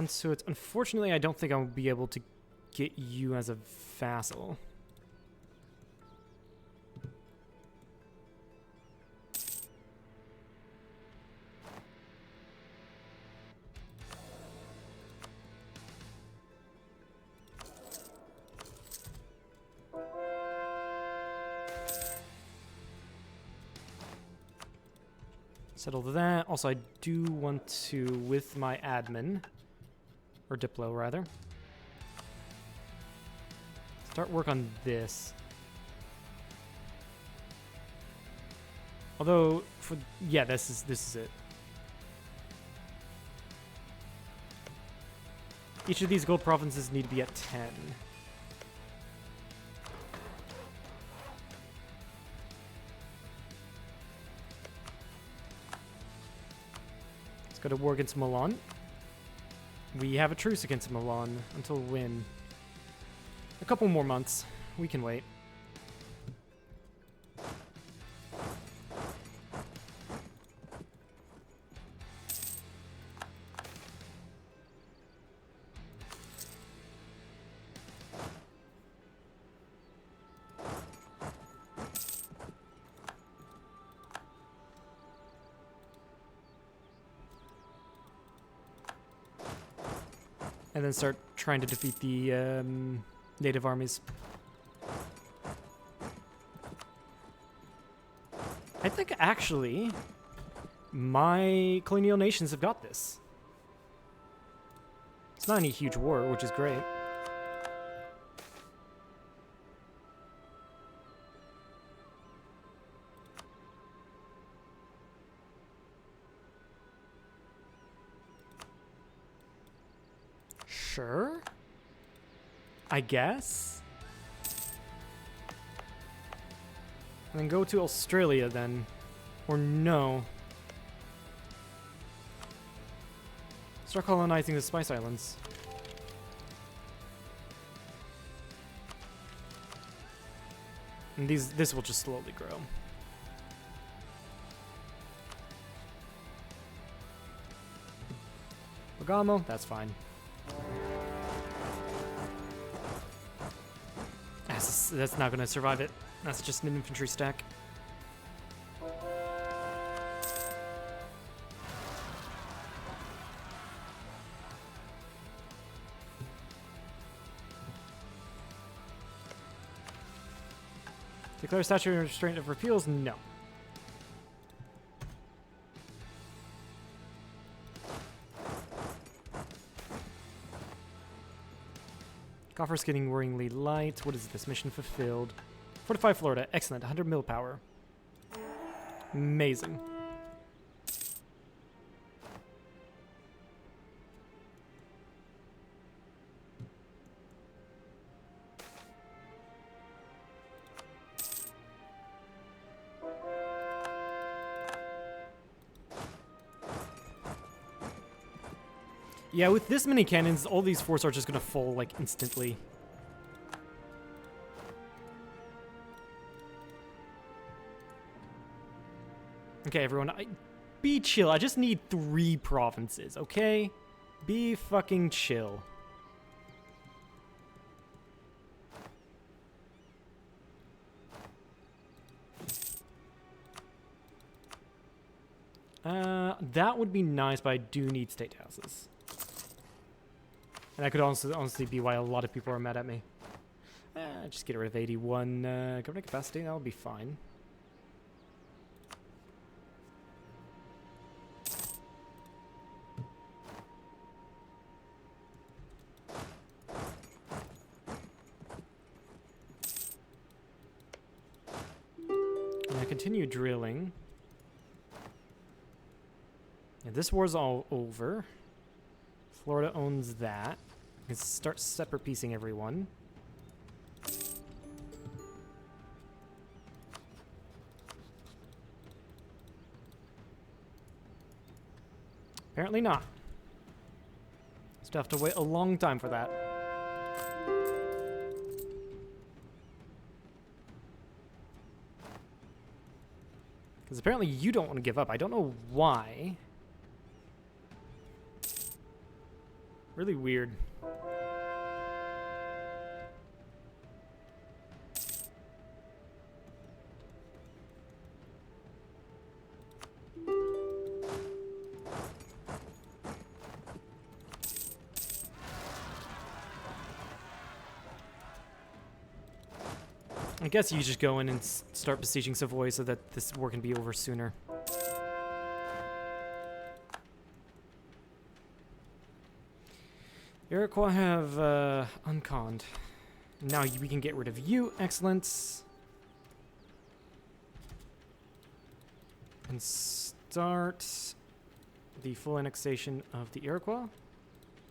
So it's unfortunately I don't think I'll be able to get you as a vassal. Settle that. Also, I do want to, with my admin, or Diplo rather, start work on this. Although, for yeah, this is it. Each of these gold provinces need to be at 10. Let's go to war against Milan. We have a truce against Milan until when? A couple more months. We can wait. And then start trying to defeat the native armies. I think actually my colonial nations have got this. It's not any huge war, which is great. Sure. I guess. And then go to Australia then. Or no. Start colonizing the Spice Islands. And this will just slowly grow. Bergamo, that's fine. That's not going to survive it. That's just an infantry stack. Declare statute of restraint of repeals? No. Coffer's getting worryingly light. What is this? Mission fulfilled. Fortify Florida. Excellent. 100 mil power. Amazing. Yeah, with this many cannons, all these forts are just gonna fall, like, instantly. Okay, everyone, be chill. I just need 3 provinces, okay? Be fucking chill. That would be nice, but I do need state houses. And that could also honestly be why a lot of people are mad at me. Just get rid of 81 government capacity, that'll be fine. And I continue drilling. Yeah, this war's all over. Florida owns that. You can start separate piecing everyone. Apparently not. Still have to wait a long time for that. Because apparently you don't want to give up. I don't know why. Really weird. I guess you just go in and start besieging Savoy so that this war can be over sooner. Iroquois have unconned. Now we can get rid of you. Excellent. And start the full annexation of the Iroquois.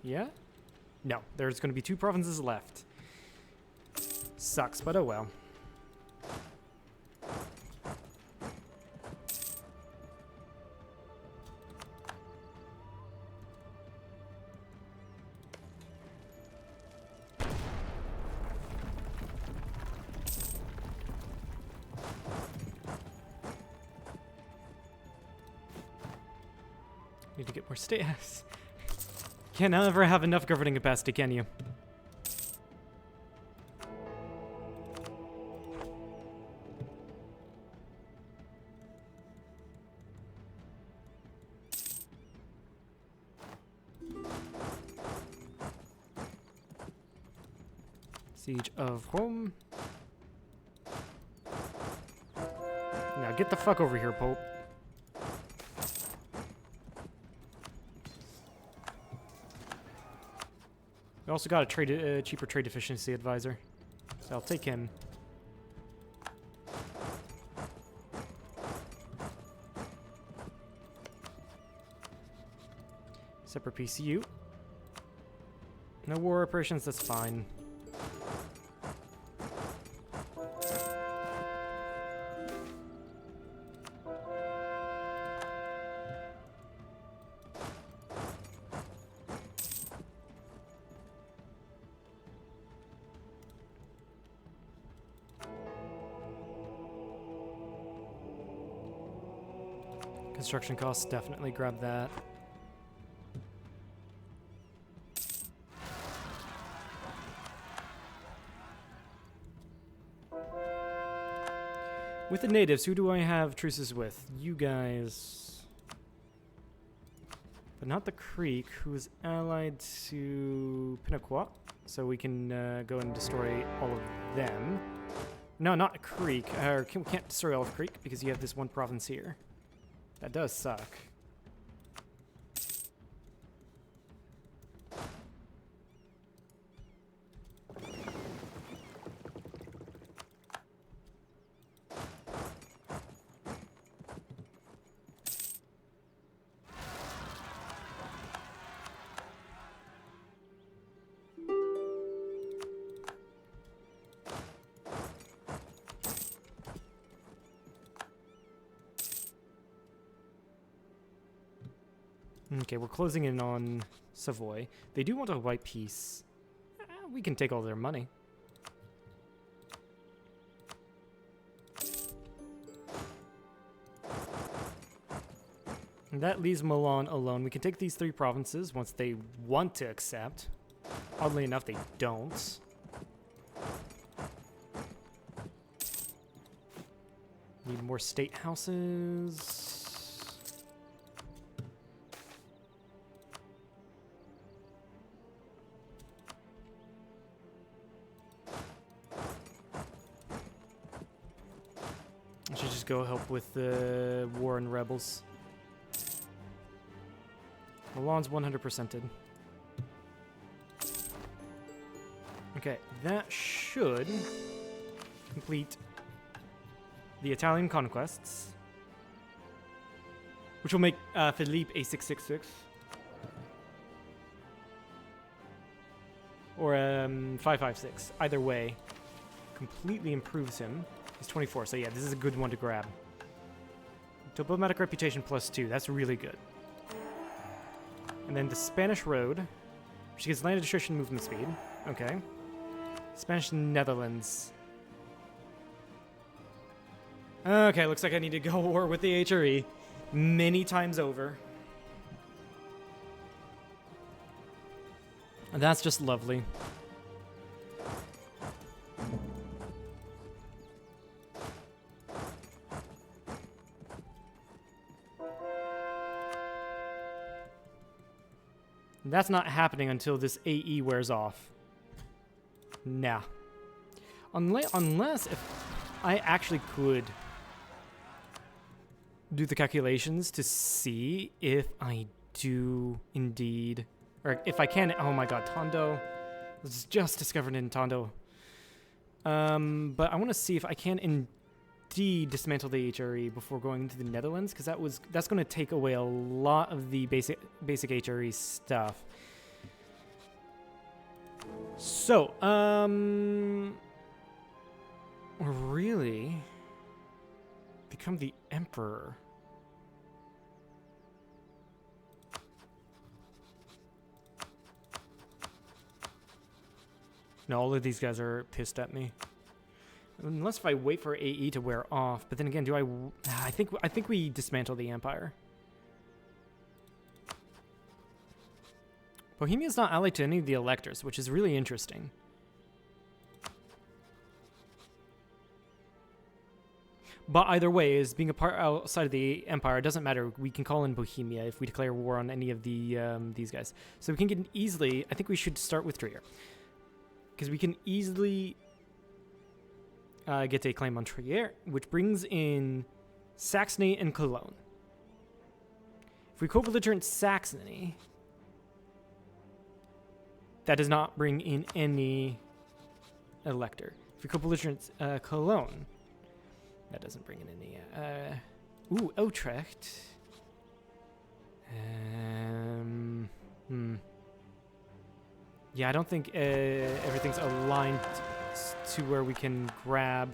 Yeah? No, there's going to be 2 provinces left. Sucks, but oh well. Need to get more status. Can't ever have enough governing capacity, can you? Siege of Rome. Now get the fuck over here, Pope. We also got a cheaper trade efficiency advisor, so I'll take him. Separate PCU. No war operations, that's fine. Construction costs, definitely grab that. With the natives, who do I have truces with? You guys. But not the Creek, who is allied to Pinaquat. So we can go and destroy all of them. No, not Creek. We can't destroy all of Creek because you have this one province here. That does suck. Okay, we're closing in on Savoy. They do want a white peace. We can take all their money. And that leaves Milan alone. We can take these 3 provinces once they want to accept. Oddly enough, they don't. Need more state houses. should just go help with the war and rebels. Milan's 100%ed. Okay, that should complete the Italian conquests, which will make Philippe a 666 or 556. Either way, completely improves him. He's 24, so yeah, this is a good one to grab. Diplomatic reputation +2. That's really good. And then the Spanish Road, which gets land attrition movement speed. Okay. Spanish Netherlands. Okay, looks like I need to go war with the HRE many times over. And that's just lovely. That's not happening until this AE wears off. Nah. Unless if I actually could do the calculations to see if I do indeed, or if I can. Oh my god, Tondo. I was just discovered in Tondo. But I want to see if I can indeed dismantle the HRE before going into the Netherlands, because that's going to take away a lot of the basic HRE stuff. So, really become the Emperor. No, all of these guys are pissed at me. Unless if I wait for AE to wear off, but then again, do I think we dismantle the Empire. Bohemia's not allied to any of the electors, which is really interesting. But either way, as being a part outside of the Empire, it doesn't matter. We can call in Bohemia if we declare war on any of the these guys. So we can get easily. I think we should start with Trier, because we can easily get a claim on Trier, which brings in Saxony and Cologne. If we co-belligerent Saxony, that does not bring in any elector. If we co-belligerent Cologne, that doesn't bring in any. Utrecht. Yeah, I don't think everything's aligned to where we can grab.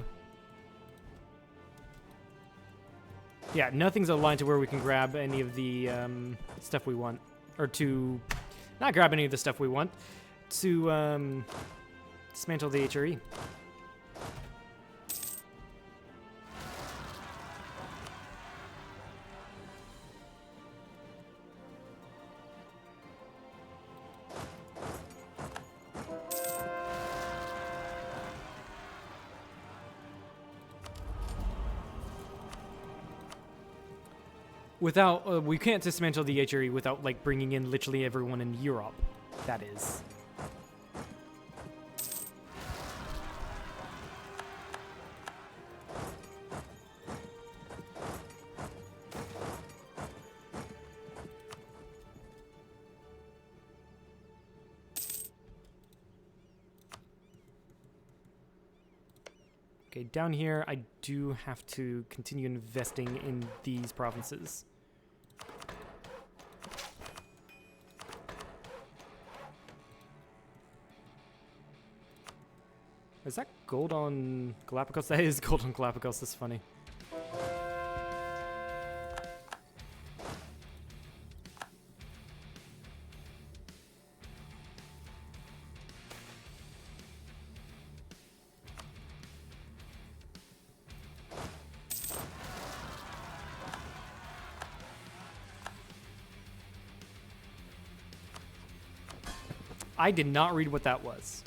Yeah, nothing's aligned to where we can grab any of the stuff we want, or to not grab any of the stuff we want to dismantle the HRE. Without, we can't dismantle the HRE without, like, bringing in literally everyone in Europe. That is. Okay, down here, I do have to continue investing in these provinces. Is that gold on Galapagos? That is gold on Galapagos. That's funny. I did not read what that was.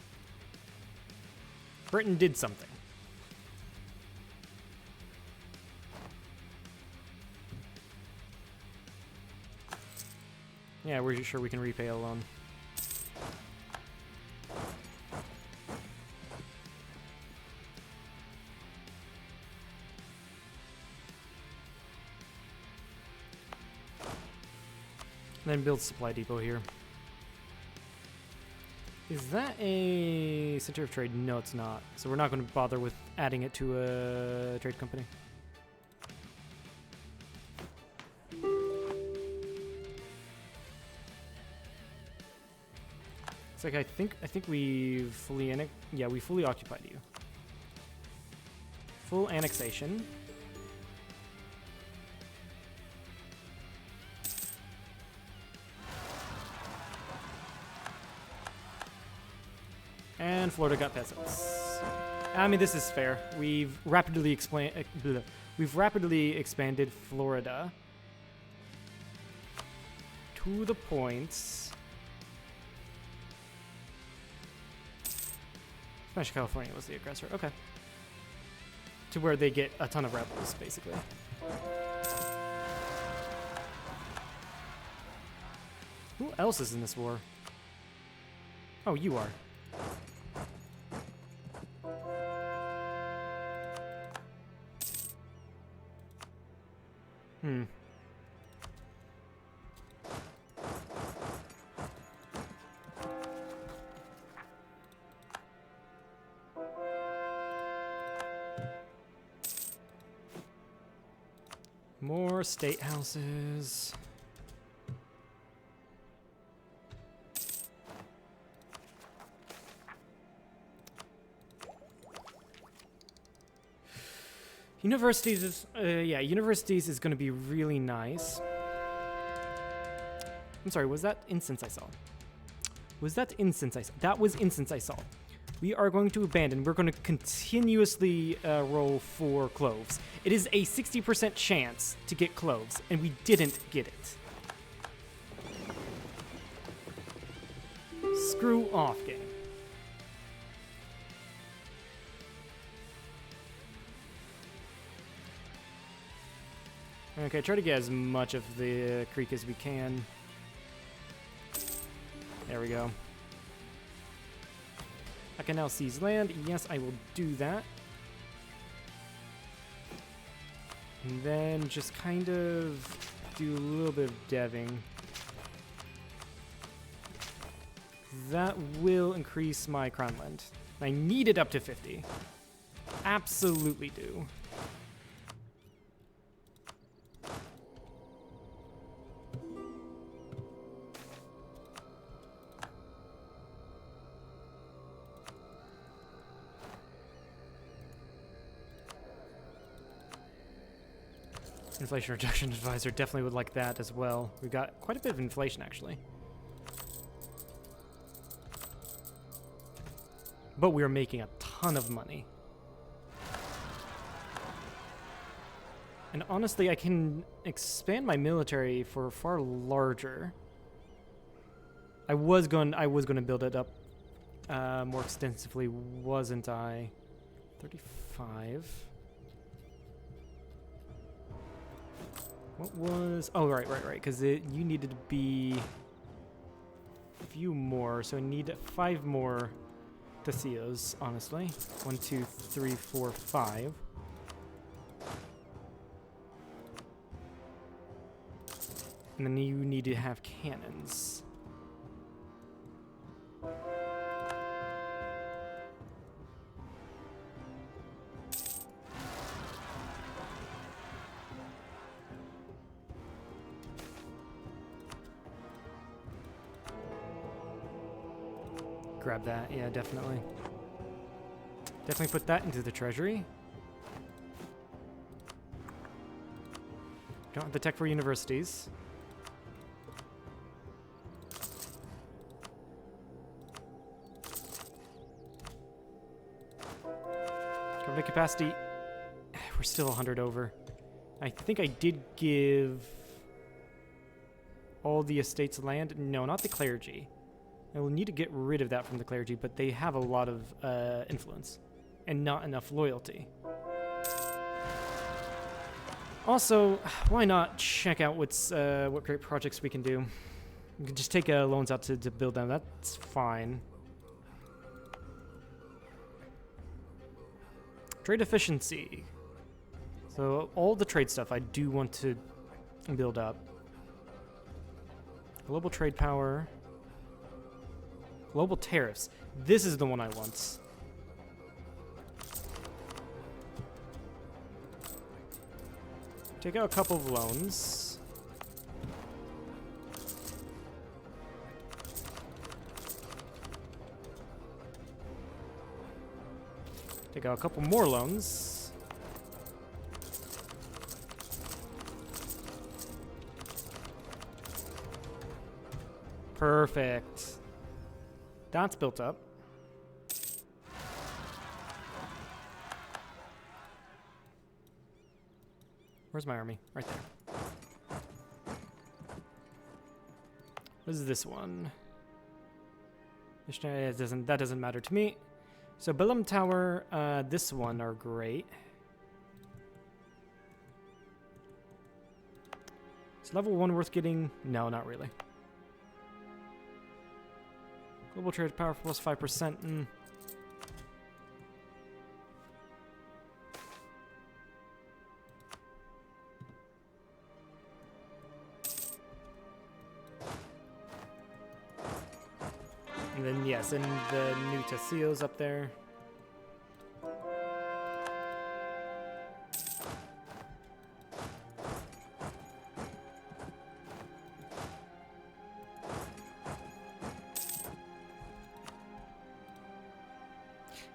Britain did something. Yeah, we're sure we can repay a loan. then build supply depot here. Is that a center of trade? No, it's not. So we're not going to bother with adding it to a trade company. It's like I think we fully we fully occupied you. Full annexation. And Florida got peasants. I mean, this is fair. We've rapidly expanded Florida to the point. Spanish California was the aggressor. Okay. To where they get a ton of rebels, basically. Who else is in this war? Oh, you are. More state houses. Universities is, universities is going to be really nice. I'm sorry, was that instance I saw? Was that instance I saw? That was instance I saw. We are going to abandon. We're going to continuously roll for cloves. It is a 60% chance to get cloves, and we didn't get it. Screw off, game. Okay, try to get as much of the creek as we can. There we go. I can now seize land. Yes, I will do that. And then just kind of do a little bit of deving. That will increase my crown land. I need it up to 50. Absolutely do. Inflation reduction advisor definitely would like that as well. We've got quite a bit of inflation, actually. But we are making a ton of money. And honestly, I can expand my military for far larger. I was going to build it up more extensively, wasn't I? 35. What was... Oh, right, because you needed to be a few more, so I need 5 more Tecios, honestly. 1, 2, 3, 4, 5. And then you need to have cannons. Grab that, yeah, definitely. Definitely put that into the treasury. Don't have the tech for universities. Government capacity. We're still 100 over. I think I did give all the estates land. No, not the clergy. I will need to get rid of that from the clergy, but they have a lot of influence and not enough loyalty. Also, why not check out what great projects we can do? We can just take loans out to build them. That's fine. Trade efficiency. So all the trade stuff I do want to build up. Global trade power. Global tariffs. This is the one I want. Take out a couple of loans. Take out a couple more loans. Perfect. That's built up. Where's my army? Right there. What is this one? That doesn't matter to me. So Billum Tower, this one are great. Is level 1 worth getting? No, not really. Global trade power plus 5%. And then, yes, and the new Tasillos up there.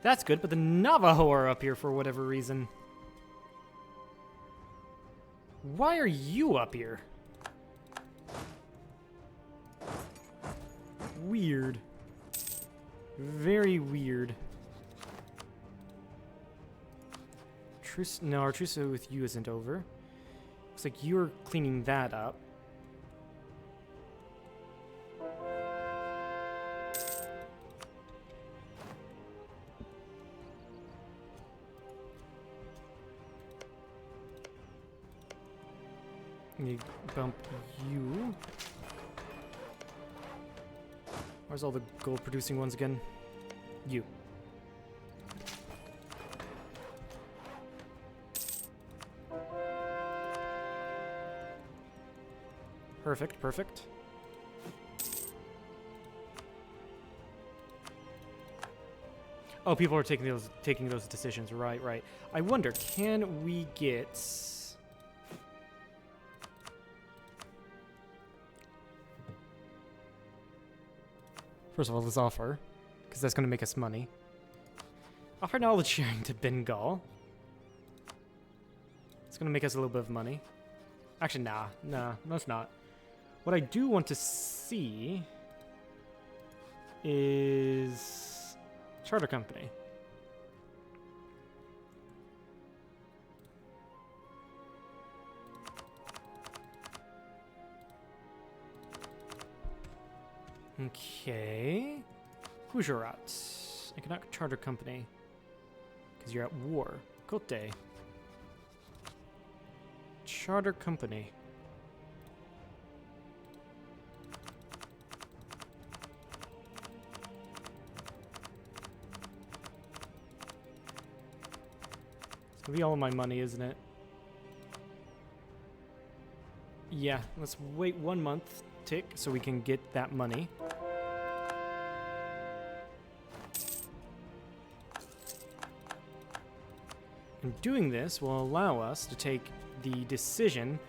That's good, but the Navajo are up here for whatever reason. Why are you up here? Weird. Very weird. Truce? No, our truce with you isn't over. Looks like you're cleaning that up. Let me bump you. Where's all the gold producing ones again? You. Perfect, perfect. Oh, people are taking those decisions. Right, right. I wonder, can we get... First of all, let's offer, because that's going to make us money. Offer knowledge sharing to Bengal. It's going to make us a little bit of money. Actually, nah, no, it's not. What I do want to see is charter company. Okay. Gujarat. Economic charter company. Because you're at war. Kote. Charter company. It's gonna be all of my money, isn't it? Yeah, let's wait 1 month tick so we can get that money. And doing this will allow us to take the decision